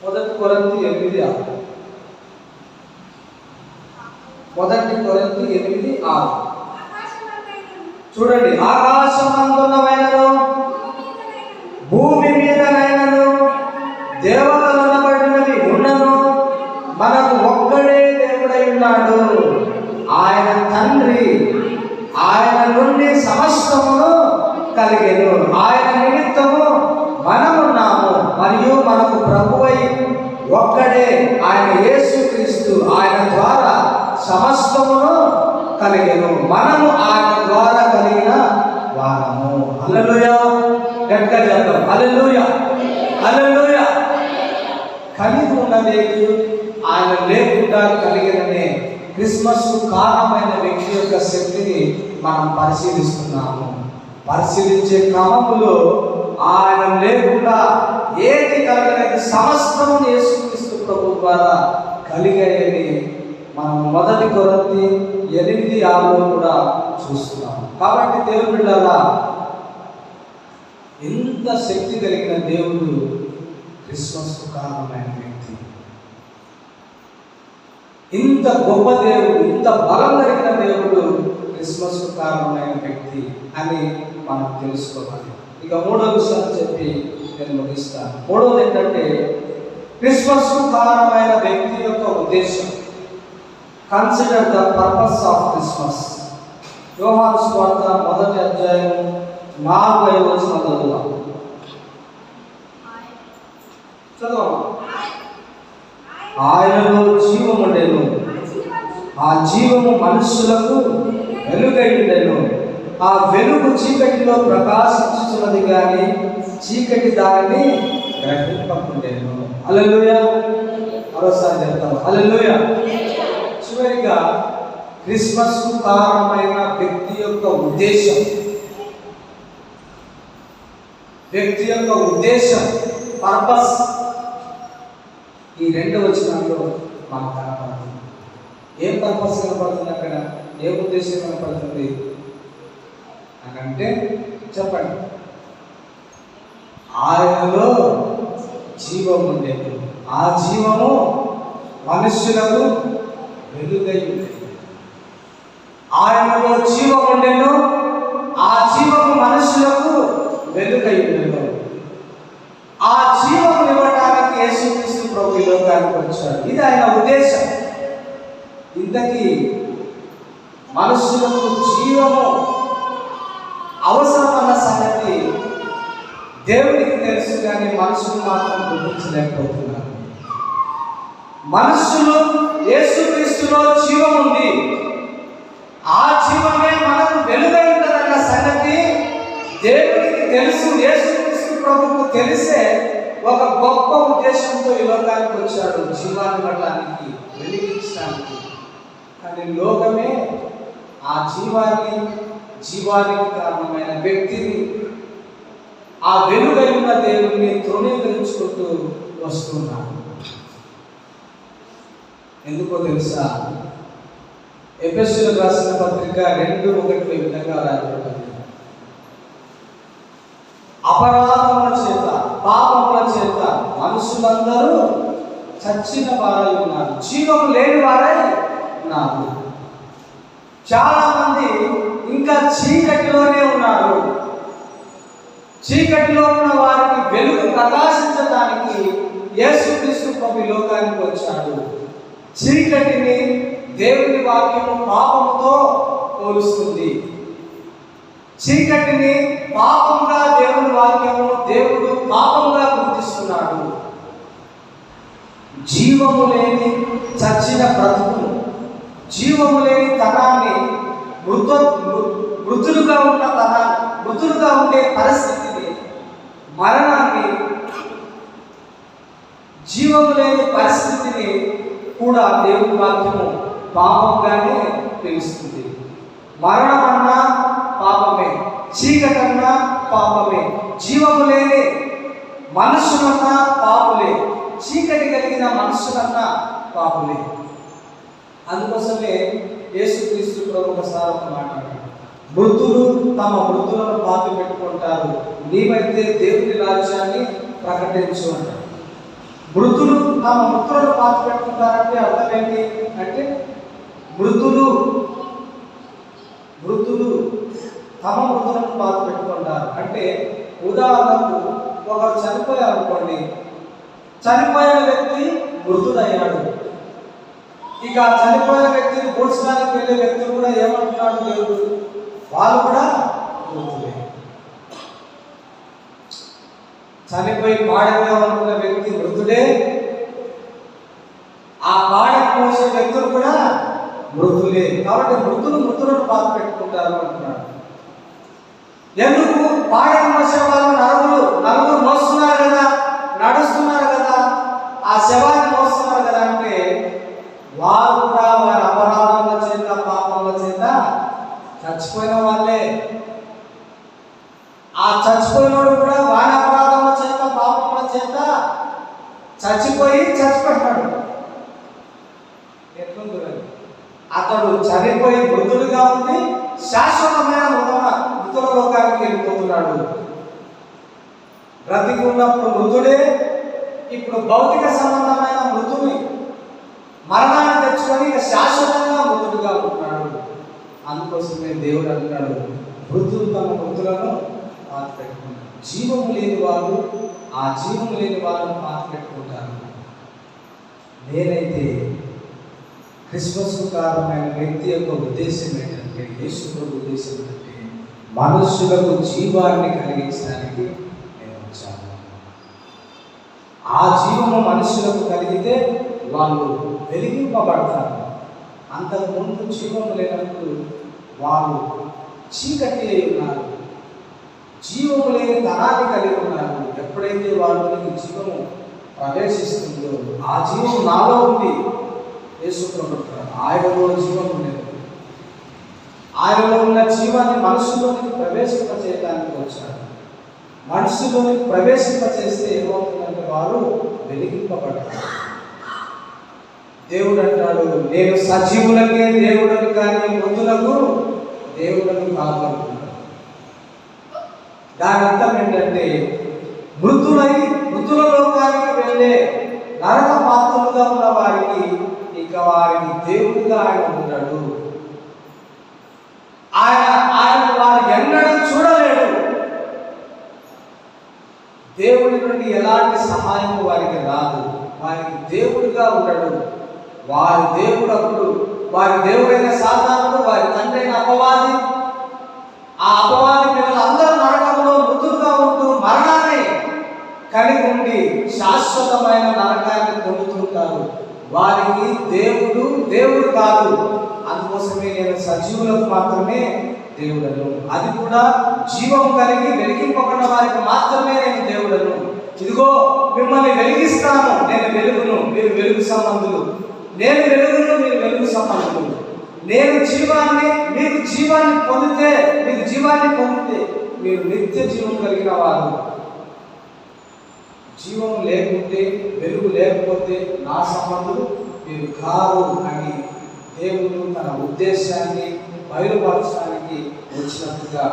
1 కొరింథీ 8:6. 1 కొరింథీ 8:6. చూడండి, ఆకాశమందున్నవైనను భూమి మీదనైనను దేవతలు అనబడినవి ఉన్నను మనకు ఒక్కడే దేవుడై ఉన్నాడు, ఆయన తండ్రి. ఆయన నుండి సమస్తమును కలిగెను. ఆయన నిమిత్తము మనమున్నాము. మరియు మనకు ప్రభువై ఒక్కడే ఆయన యేసుక్రీస్తు. ఆయన ద్వారా సమస్తమును కలిగెను. మనము ఆయన ద్వారా కలిగిన వారము. హల్లెలూయా. గట్టిగా చెప్తాం, హల్లెలూయా, హల్లెలూయా. కలిగి ఉన్నదేది ఆయన లేకుండా కలిగిననే క్రిస్మస్ కారణమైన వ్యక్తి యొక్క శక్తిని మనం పరిశీలిస్తున్నాము. పరిశీలించే క్రమంలో ఆయన లేకుండా ఏది కలగలేదు, సమస్తము యేసుక్రీస్తు ప్రభు ద్వారా కలిగాయని మనం 1 కొరింథీ 8:6 కూడా చూస్తున్నాం. కాబట్టి దేవుని బిడ్డలారా, ఎంత శక్తి కలిగిన దేవుడు క్రిస్మస్కు కారణమైన వ్యక్తి, ఇంత గొప్ప దేవుడు, ఇంత బలం కలిగిన దేవుడు క్రిస్మస్కు కారణమైన వ్యక్తి అని మనం తెలుసుకోవాలి. ఇక 3వ విషయాన్ని చెప్పి నేను ముగిస్తాను. 3వది ఏంటంటే క్రిస్మస్కు కారణమైన వ్యక్తి యొక్క ఉద్దేశం. Consider the purpose of Christmas. యోహాను సువార్త 1వ అధ్యాయం 4వ వచనం చదువుదాం. ఆయనలో జీవము ఉండెను, ఆ జీవము మనుషులకు వెలుగై ఉండెను. ఆ వెలుగు చీకటిలో ప్రకాశించుచున్నది కానీ చీకటి దానిని గ్రహింపకుండెను. హల్లెలూయా. మరోసారి చెప్తాం, హల్లెలూయా. చివరిగా క్రిస్మస్ కు కారణమైన వ్యక్తి యొక్క ఉద్దేశం, వ్యక్తి యొక్క ఉద్దేశం, పర్పస్, ఈ 2 వచనాల్లో మనకు కనపడుతుంది. ఏం పర్పస్ కనపడుతుంది అక్కడ, ఏ ఉద్దేశం కనపడుతుంది అని అంటే చెప్పండి. ఆయనలో జీవం ఉండేది, ఆ జీవము మనుష్యులకు వెలుగై ఉండేది. ఆయనలో జీవం ఉండెను, ఆ జీవము మనుషులకు వెలుగై ఉండెను. ఆ జీవము ఇవ్వడానికి యేసుక్రీస్తు ప్రభు ఈ లోకానికి వచ్చాడు. ఇది ఆయన ఉద్దేశం. ఇంతకీ మనుషులకు జీవము అవసరమన్న సంగతి దేవుడికి తెలుసు, కానీ మనుషులు మాత్రం గుర్తించలేకపోతున్నారు. మనుషులు యేసుక్రీస్తులో జీవం ఉంది, ఆ జీవమే మనకు వెలుగై ఉంటుందన్న సంగతి దేవుడికి తెలుసు. యేసుక్రీస్తు ప్రభువుకు తెలిసే ఒక గొప్ప ఉద్దేశంతో ఈ లోకానికి వచ్చాడు, జీవాన్ని ఇవ్వడానికి, వెలిగించడానికి. కానీ లోకమే ఆ జీవానికి కారణమైన వ్యక్తిని, ఆ వెలుగై ఉన్న దేవుడిని తృణీకరించుకుంటూ వస్తున్నాడు. ఎందుకో తెలుసా? ఎఫెసీయులకు రాసిన పత్రిక 2:1 ఈ విధంగా రాయబడింది. అపరాధముల చేత, పాపముల చేత మనుషులందరూ చచ్చిన వారై ఉన్నారు, జీవం లేని వారై ఉన్నారు. చాలా మంది ఇంకా చీకటిలోనే ఉన్నారు. చీకటిలో ఉన్న వారికి వెలుగు ప్రకాశించడానికి యేసుక్రీస్తు ప్రభు ఈ లోకానికి వచ్చాడు. చీకటిని దేవుని వాక్యము పాపముతో పోలుస్తుంది. చీకటిని పాపముగా దేవుని వాక్యము దేవుడు పాపముగా గుర్తిస్తున్నాడు. జీవము లేని చచ్చిన బ్రతుకును, జీవము లేని తనాన్ని, మృతులుగా ఉన్న తనాన్ని, మృతులుగా ఉండే పరిస్థితిని, మరణాన్ని, జీవము లేని పరిస్థితిని కూడా దేవుని వాక్యము పాపంగానే పిలుస్తుంది. మరణం అన్నా పాపమే, చీకటన్నా పాపమే, జీవము లేని మనుషులన్నా పాపులే, చీకటి కలిగిన మనుషులన్నా పాపులే. అందుకోసమే యేసుక్రీస్తు ప్రభు ఒకసారి మాట్లాడారు, మృతులు తమ మృతులను పాతి పెట్టుకుంటారు, నీవైతే దేవుని రాజ్యాన్ని ప్రకటించు అంటారు. మృతులు తమ మృతులను పాతి పెట్టుకుంటారంటే అర్థం ఏంటి అంటే, మృతులు తమ మృతులను పాతి పెట్టుకుంటారు అంటే, ఉదాహరణకు ఒకరు చనిపోయారు అనుకోండి, చనిపోయిన వ్యక్తి మృతుడయ్యాడు. ఇక చనిపోయిన వ్యక్తిని పూడ్చడానికి వెళ్ళే వ్యక్తులు కూడా ఏమంటున్నాడు దేవుడు, వాళ్ళు కూడా మృతులే. చనిపోయి పాడగా అనుకున్న వ్యక్తి మృతుడే, ఆ పాడకు మోసే వ్యక్తులు కూడా మృతులే. కాబట్టి మృతులను పాతి పెట్టుకుంటారు అంటున్నాడు. ఎందుకు? పాడకు మోసే వాళ్ళు నలుగురు మోస్తున్నారు కదా, నడుస్తున్నారు కదా, ఆ శవాన్ని మోస్తున్నారు కదా అంటే, వారు కూడా వారి అపరాధముల చేత పాపముల చేత చచ్చిపోయిన వాళ్ళే. ఆ చచ్చిపోయినోడు కూడా వారి అపరాధముల చేత పాపముల చేత చచ్చిపోయినాడు. ఎట్లుంది? అతడు చనిపోయి మృతుడుగా ఉండి శాశ్వతమైన మృతుల లోకానికి వెళ్ళిపోతున్నాడు. బ్రతికి ఉన్నప్పుడు మృతుడే, ఇప్పుడు భౌతిక సంబంధమైన మృతుని మరణాన్ని తెచ్చుకొని ఇక శాశ్వతంగా మృతుడుగా ఉంటున్నాడు. అందుకోసమే దేవుడు అంటున్నాడు, మృతులు తమ మృతులను పాతి పెట్టుకుంటారు. జీవము లేని వారు ఆ జీవము లేని వారిని పాతి పెట్టుకుంటారు. నేనైతే క్రిస్మస్ కారణమైన వ్యక్తి యొక్క ఉద్దేశం ఏంటంటే, యేసు ప్రభు ఉద్దేశం ఏంటంటే, మనుషులకు జీవాన్ని కలిగించడానికి నేను వచ్చాను. ఆ జీవము మనుషులకు కలిగితే వాళ్ళు వెలిగింపబడతారు. అంతకుముందు జీవము లేనప్పుడు వాళ్ళు చీకటి అయి ఉన్నారు, జీవము లేని తనాన్ని కలిగి ఉన్నారు. ఎప్పుడైతే వాళ్ళకి జీవము ప్రవేశిస్తుందో, ఆ జీవం నాలో ఉంది, యేసుప్రభుత్వాడు ఆయనలో జీవం ఉండేది. ఆయనలో ఉన్న జీవాన్ని మనుషుల్లోనికి ప్రవేశింపచేయడానికి వచ్చాడు. మనుషుల్లోనికి ప్రవేశింపచేస్తే ఏమవుతుందంటే వారు వెలిగింపబడతారు. దేవుడు అంటాడు, నేను సజీవులకే దేవుడని కానీ మృతులకు దేవుడని కాదు అంటున్నాడు. దాని అర్థం ఏంటంటే, మృతుల లోకానికి వెళ్ళే నరక పాత్రలుగా ఉన్న వారికి ఇక వారికి దేవుడిగా ఆయన ఉన్నాడు. ఆయన వారు ఎన్నడూ చూడలేడు. దేవుడి నుండి ఎలాంటి సహాయం వారికి రాదు. వారికి దేవుడిగా ఉండడు. వారి దేవుడు అప్పుడు, వారి దేవుడైన సాతానుడు, వారి తండ్రి అయిన అపవాది, ఆ అపవాది పిల్లలు అందరూ నరకంలో మృతులుగా ఉంటూ మరణాన్ని కలిగి ఉండి శాశ్వతమైన నరకాన్ని పొందుతుంటారు. వారికి దేవుడు కాదు. అందుకోసమే నేను సజీవులకు మాత్రమే దేవుడను, అది కూడా జీవం కలిగి వెలిగింపబడిన వారికి మాత్రమే నేను దేవుడను. ఇదిగో మిమ్మల్ని వెలిగిస్తాను, నేను వెలుగును, మీరు వెలుగు సంబంధులు, నేను వెలుగును, మీరు వెలుగు సంబంధులు. నేను మీకు జీవాన్ని పొందితే మీరు నిత్య జీవం కలిగిన వారు. జీవం లేకుంటే, వెలుగు లేకపోతే నా సంబంధులు మీరు కారు అని దేవుడు తన ఉద్దేశాన్ని బయలుపరచడానికి వచ్చినట్టుగా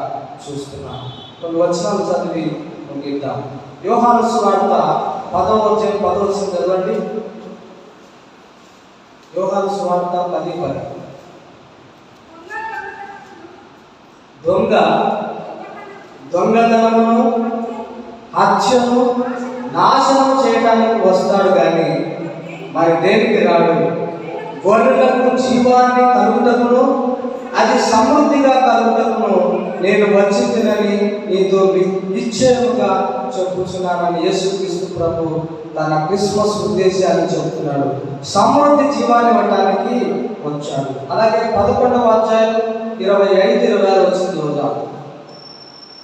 చూస్తున్నాను. కొన్ని వచనాలు చదివి ముగిద్దాం. యోహాను సువార్త 10వ చదవండి. యోహాను సువార్త 10:10. దొంగ దొంగతనమును, హత్యను, నాశనం చేయడానికి వస్తాడు కానీ మరి దేనికి రాడు? గొర్రెలకు జీవాన్ని కలుగుటకును అది సమృద్ధిగా కలుగుటకును నేను వచ్చిందని నీతో నిశ్చయముగా చెప్పుచున్నానని యేసుక్రీస్తు ప్రభు తన క్రిస్మస్ ఉద్దేశాన్ని చెబుతున్నాడు. సమృద్ధి జీవాన్ని ఇవ్వడానికి వచ్చాడు. అలాగే 11వ అధ్యాయం 25-26 వచ్చింది.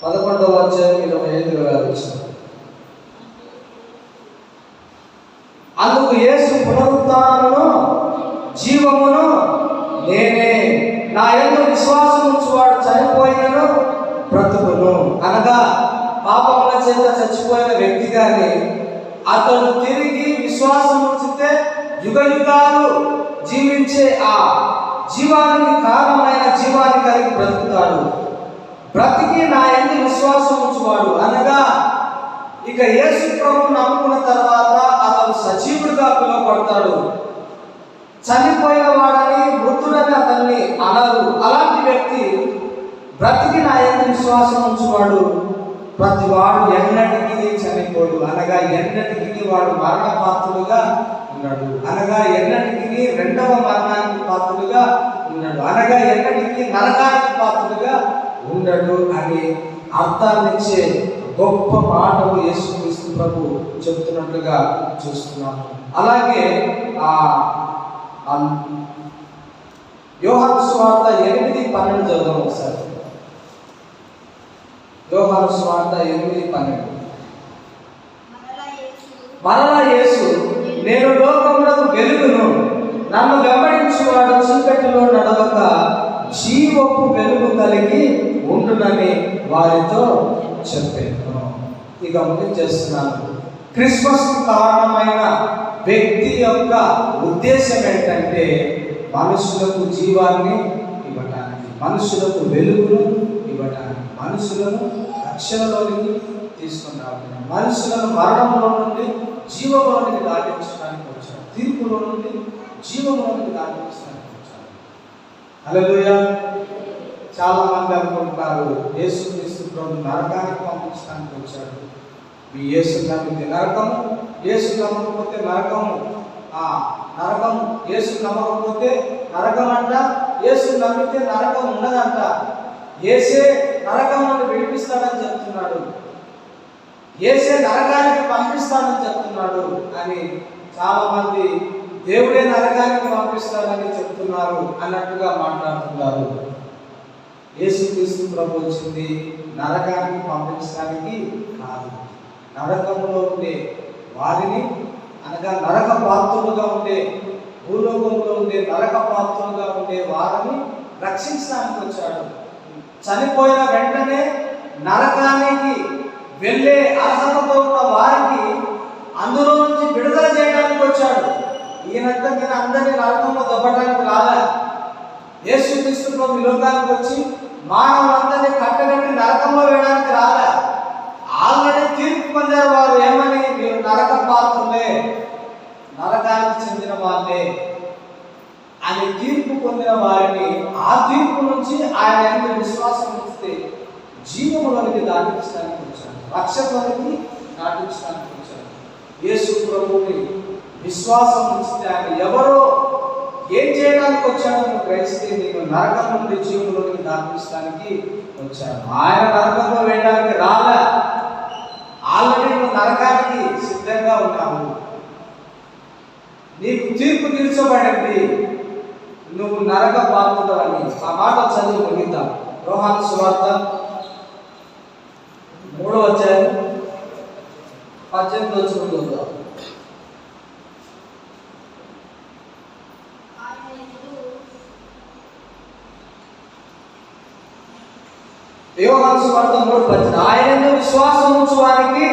11వ అధ్యాయం 25-26 వచ్చింది. అందుకు యేసు పునరుత్థానమును జీవమును నేనే, నా యందు విశ్వాసం ఉంచువాడు చనిపోయినను బ్రతుకును. అనగా పాపముల చేత చచ్చిపోయిన వ్యక్తి కానీ అతడు తిరిగి విశ్వాసం ఉంచితే యుగ యుగాలు జీవించే ఆ జీవానికి కారణమైన జీవాన్ని కలిగి బ్రతుకుతాడు. బ్రతికి నా యందు విశ్వాసం ఉంచువాడు అనగా ఇక యేసు ప్రభువును నమ్ముకున్న తర్వాత అతడు సజీవుడిగా పిలువబడతాడు. చనిపోయిన వాడని, మృతుడని అతన్ని అనరు. అలాంటి వ్యక్తి బ్రతికి నా యందు విశ్వాసం ఉంచువాడు ప్రతి వాడు ఎన్నటికీ చనిపోడు. అనగా ఎన్నటికీ వాడు మరణ పాత్రుడుగా ఉన్నాడు. అనగా ఎన్నటికీ రెండవ మరణానికి పాత్రుడుగా ఉన్నాడు. అనగా ఎన్నటికీ నరకానికి పాత్రుడుగా ఉండడు అని అర్థాన్నిచ్చే గొప్ప మాటలు యేసుక్రీస్తు ప్రభు చెప్తున్నట్లుగా చూస్తున్నాము. అలాగే యోహాను సువార్త 8:12 చదువుదాం ఒకసారి. యోహాను సువార్త 8:12. మరలా యేసు నేను లోకమునకు వెలుగును, నన్ను వెంబడించువాడు చీకటిలో నడవక జీవపు వెలుగు కలిగి ఉండునని వారితో చెప్పాను. ఇక ముగించేస్తున్నాను. క్రిస్మస్ కారణమైన వ్యక్తి యొక్క ఉద్దేశం ఏంటంటే మనుషులకు జీవాన్ని ఇవ్వటానికి, మనుషులకు వెలుగును ఇవ్వటానికి, మనుషులను రక్షణలోనికి తీసుకుని రావడానికి, మనుషులను మరణంలో నుండి జీవంలోనికి దాటించడానికి వచ్చాడు. తీర్పులో నుండి జీవంలోనికి దాటించడానికి వచ్చాడు. హల్లెలూయా. చాలా మంది అనుకుంటారు యేసుక్రీస్తు ప్రభు నరకానికి పంపించడానికి వచ్చాడు. మీ యేసు నమ్మితే నరకము, యేసు నమ్మకపోతే నరకము. నరకం యేసు నమ్మకపోతే నరకం అంట, యేసు నమ్మితే నరకం ఉండదంట. యేసే నరకం నుండి విడిపిస్తాడని చెప్తున్నాడు, యేసే నరకానికి పంపిస్తాడని చెప్తున్నాడు అని చాలా మంది దేవుడే నరకానికి పంపిస్తాడని చెప్తున్నారు అన్నట్టుగా మాట్లాడుతున్నారు. యేసుక్రీస్తు ప్రభు వచ్చింది నరకానికి పంపించడానికి కాదు, నరకంలో ఉండే వారిని అనగా నరక పాత్రులుగా ఉండే, భూలోకంలో ఉండే నరక పాత్రులుగా ఉండే వారిని రక్షించడానికి వచ్చాడు. చనిపోయిన వెంటనే నరకానికి వెళ్ళే అర్హతతో ఉన్న వారికి అందులో నుంచి విడుదల చేయడానికి వచ్చాడు. ఈయనంతా నేను అందరినీ నరకంలో దొబ్బడానికి రాలే. యేసుక్రీస్తు ప్రభు లోకానికి వచ్చి మానవులందరినీ కట్టగట్టి నరకంలో వేయడానికి రాలే. ఆల్రెడీ తీర్పు పొందారు వారు. ఏమని? మీరు నరక పాత్రులే, నరకానికి చెందిన వాళ్ళే అని తీర్పు పొందిన వారిని ఆ తీర్పు నుంచి ఆయన ఎంత విశ్వాసం ఉంచితే జీవంలోనికి దాటించడానికి వచ్చాడు, రక్షకునికి దాటించడానికి వచ్చాడు. యేసు ప్రభువుని విశ్వాసం ఉంచితే ఆయన ఎవరో ఏం చేయడానికి వచ్చాడో నువ్వు గ్రహిస్తే నీకు నరకం నుండి జీవంలోనికి దాటించడానికి వచ్చాడు. ఆయన నరకంలో వేయడానికి రాలే. ఆల్రెడీ నువ్వు నరకానికి సిద్ధంగా ఉన్నావు. నీకు తీర్పు తీర్చబడింది, నువ్వు నరక పాత్రుడవని. ఆ మాట చదువు ముగిద్దాం. యోహాను సువార్త 3వ అధ్యాయం 18వ వచనం చదువుదాం. యోహాను సువార్త 3:18. ఆయనను విశ్వాసం ఉంచువానికి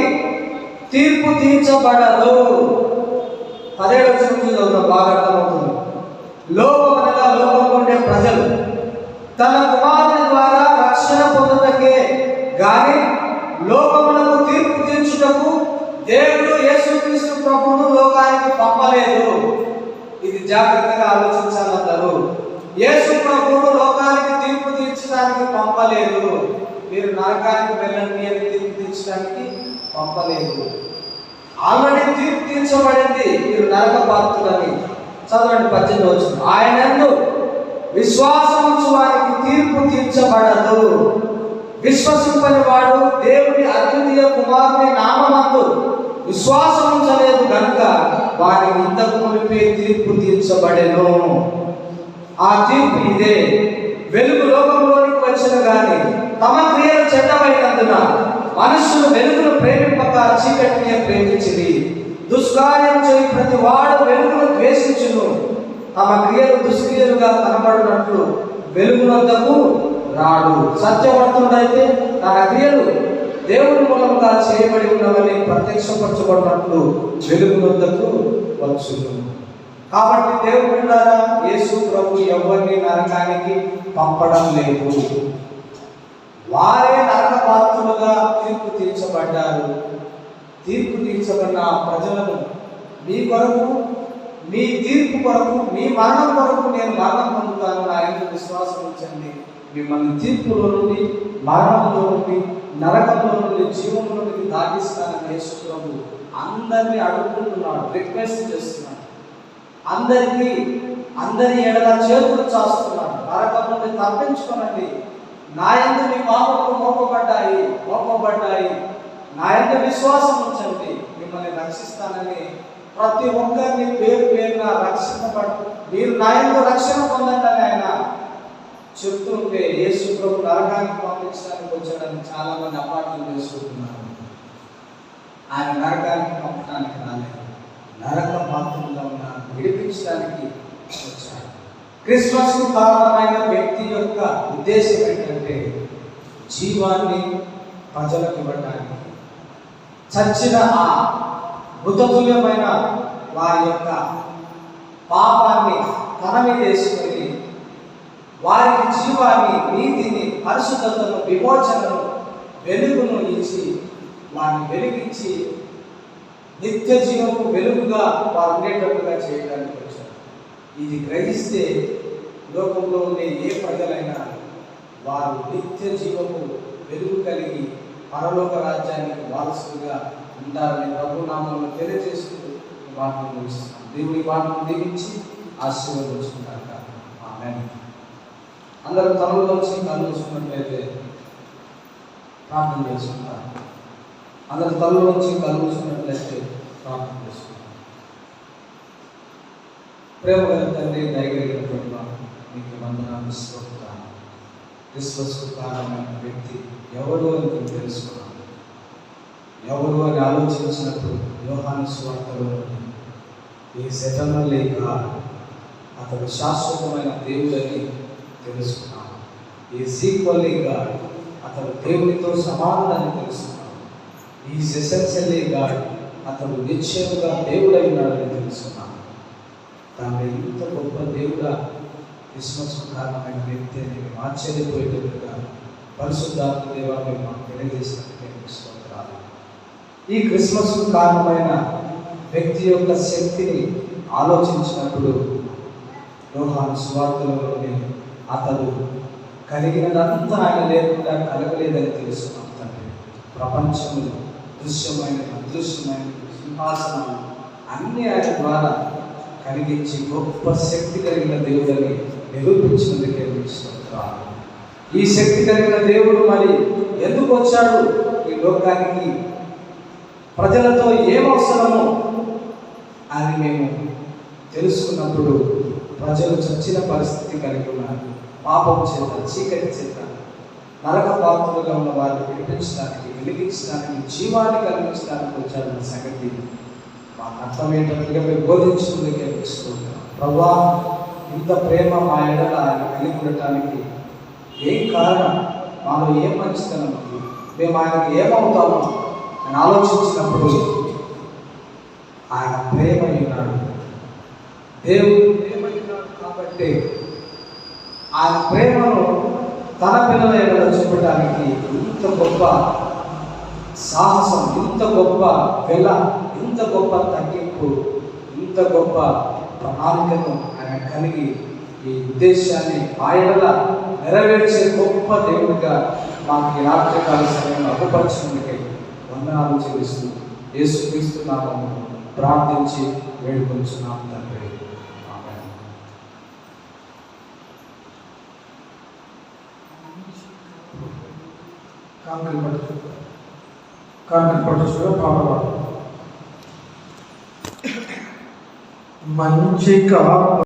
తీర్పు తీర్చబడదు. 17వ వచనం చదువుదాం, బాగా అర్థమవుతుంది. లోకమనగా లోకంలో ఉండే ప్రజలు తన కుమారుని ద్వారా రక్షణ పొందుటకే గాని లోకమునకు తీర్పు తీర్చుటకు దేవుడు యేసుక్రీస్తు ప్రభువును లోకానికి పంపలేదు. ఇది జాగ్రత్తగా ఆలోచించాలంటారు. యేసు ప్రభువును లోకానికి తీర్పు తీర్చడానికి తీర్చడానికి పంపలేదు. మీరు నరకానికి వెళ్ళండి అని తీర్పు తీర్చడానికి పంపలేదు. ఆల్రెడీ తీర్పు తీర్చబడింది, మీరు నరక పాత్రులని. చదవండి 18వ వచనం. ఆయనందు విశ్వాసం ఉంచు వారికి తీర్పు తీర్చబడదు. విశ్వసింపని వాడు దేవుని అద్వితీయ కుమారుని నామమందు విశ్వాసం ఉంచలేదు కనుక వారికి ఇంతకు మునిపే తీర్పు తీర్చబడెను. ఆ తీర్పు ఇదే: వెలుగు లోకంలోనికి వచ్చిన గాని తమ క్రియలు చెడ్డమైనందున మనుషులు వెలుగును ప్రేమింపక చీకటినే ప్రేమించింది. దుష్కార్యం చేయి ప్రతి వాడు వెలుగును ద్వేషించును. తమ క్రియలు దుష్క్రియలుగా కనబడినట్లు వెలుగునంతకు రాడు. సత్యవంతుడైతే తన క్రియలు దేవుని మూలంగా చేయబడి ఉన్నవని ప్రత్యక్షపరచబడినట్లు వెలుగునంతకు వచ్చును. కాబట్టి దేవుడు బిడ్డలారా, యేసు ప్రభు ఎవరిని నరకానికి పంపడం లేదు. వారే నరక పాత్రులుగా తీర్పు తీర్చబడ్డారు. తీర్పు తీర్చబడిన ప్రజలను మీ కొరకు, మీ తీర్పు కొరకు, మీ మరణం కొరకు నేను మరణం పొందుతాను, నా యందు విశ్వాసం ఉంచండి, మిమ్మల్ని తీర్పులో నుండి, మరణంలో నుండి, నరకంలో నుండి జీవంలోనికి దాటిస్తానని యేసు ప్రభు అందరినీ అడుగుతున్నాడు, రిక్వెస్ట్ చేస్తున్నాడు. అందరి ఎడల చేతులు చాస్తున్నాడు. నరకం నుండి తప్పించుకోనండి, నా యందు మీ పాపములు మోపబడ్డాయి, నా యందు విశ్వాసం ఉంచండి, మిమ్మల్ని రక్షిస్తానని ప్రతి ఒక్కరిని పేరు పేరున మీరు నా యందు రక్షణ పొందండి అని ఆయన చెప్తుంటే యేసు ప్రభు నరకానికి పంపించడానికి వచ్చాడని చాలా మంది అపార్థం చేసుకుంటున్నారు. ఆయన నరకానికి పంపడానికి రాలేదు, నరక పాత్రలుగా ఉన్నారు, విడిపించడానికి వచ్చాడు. క్రిస్మస్కు కారణమైన వ్యక్తి యొక్క ఉద్దేశం ఏంటంటే జీవాన్ని ప్రజలకు ఇవ్వడానికి. చచ్చిన ఆ మృతతుల్యమైన వారి యొక్క పాపాన్ని తన మీద వేసుకొని వారికి జీవాన్ని, నీతిని, పరిశుద్ధతను, విమోచనను, వెలుగును ఇచ్చి వారిని వెలిగించి నిత్య జీవము వెలుగుగా వారు ఉండేటట్టుగా చేయడానికి వచ్చారు. ఇది గ్రహిస్తే లోకంలో ఉండే ఏ ప్రజలైనా వారు నిత్య జీవము వెలుగు కలిగి పరలోక రాజ్యానికి వారసులుగా ఉంటారని ప్రభునామంలో తెలియజేస్తూ వాటిని ముగిస్తున్నాం. దేవుని వాటిని దీవించి ఆశీర్వదించుకుంటారు. ఆమేన్. అందరూ తమలోంచి కళ్ళు చూసుకున్నట్లయితే ప్రార్థన చేసుకుంటారు. అందరు తల్లోంచి కళ్ళు చూసుకున్నట్లయితే ప్రార్థన చేసుకుంటారు. ప్రేమ గల తండ్రి, దయగలిగిన ప్రభువా, మీకు వందనాలు, స్తోత్రాలు. క్రిస్మస్కు కారణమైన వ్యక్తి ఎవరు అని తెలుసుకున్నాను. ఎవరు అని ఆలోచించినప్పుడు యోహాను సువార్తలో ఈ ఎటర్నల్ గాడ్, అతడు శాశ్వతమైన దేవుడని తెలుసుకున్నాను. ఈజ్ ఈక్వల్లీ గాడ్, అతడు దేవునితో సమానమని తెలుసుకున్నాను. ఈజ్ ఎసెన్షియల్లీ గాడ్, అతడు నిశ్చయముగా దేవుడై ఉన్నాడని తెలుసుకున్నాను. తాను ఇంత గొప్ప దేవుడా, క్రిస్మస్కు కారణమైన వ్యక్తి అని మేము ఆశ్చర్యపోయేటట్టుగా పరిశుద్ధాత్మ దేవాన్ని మాకు తెలియజేసినట్టు స్తోత్రాలు. ఈ క్రిస్మస్కు కారణమైన వ్యక్తి యొక్క శక్తిని ఆలోచించినప్పుడు యోహాను సువార్తలోని అతడు కలిగినదంతా ఆయన లేకుండా కలగలేదని తెలుసుకున్నాం తండ్రి. ప్రపంచంలో దృశ్యమైన, అదృశ్యమైన సింహాసనాలు అన్నీ ఆయన ద్వారా కలిగించి గొప్ప శక్తి కలిగిన దేవుడని నిరూపించినందుకే స్తోత్రాలు. ఈ శక్తి కలిగిన దేవుడు మరి ఎందుకు వచ్చాడు ఈ లోకానికి, ప్రజలతో ఏమవసరమో అని మేము తెలుసుకున్నప్పుడు ప్రజలు చచ్చిన పరిస్థితి కలిగి ఉన్నారు. పాపం చేత, చీకటి చేత నరక పాత్రలుగా ఉన్న వారిని విడిపించడానికి, వెలిగించడానికి, జీవాన్ని కలిగించడానికి వచ్చాడన్న సంగతి మాకు అర్థమయ్యేటట్టుగా మీరు బోధించుకుందుకే ఇస్తున్నాం. ప్రభువా, ఇంత ప్రేమ మా ఎడల ఆయన కలిగి ఉండటానికి ఏం కారణం, మాలో ఏం మంచితనం, మేము ఆయనకు ఏమవుతామో అని ఆలోచించినప్పుడు ఆయన ప్రేమై ఉన్నాడు. దేవుడు ప్రేమై ఉన్నాడు కాబట్టి ఆయన ప్రేమను తన పిల్లల ఎడల చూపడానికి ఇంత గొప్ప సాహసం, ఇంత గొప్ప వెల, ఇంత గొప్ప తగ్గింపు, ఇంత గొప్ప ప్రణాళికను ఆయన కలిగి ఈ ఉద్దేశాన్ని ఆయన నెరవేర్చే గొప్ప దేవుడిగా మాకు ఈ రాత్రికాల సమయంలో అగుపరచినందుకై వందనాలు చెల్లిస్తూ యేసుక్రీస్తు నామములో ప్రార్థించి వేడుకొంచున్నాం తండ్రి. ఆమేన్. కాంగ్రెస్ పట్టు పాడవాడు మంచిగా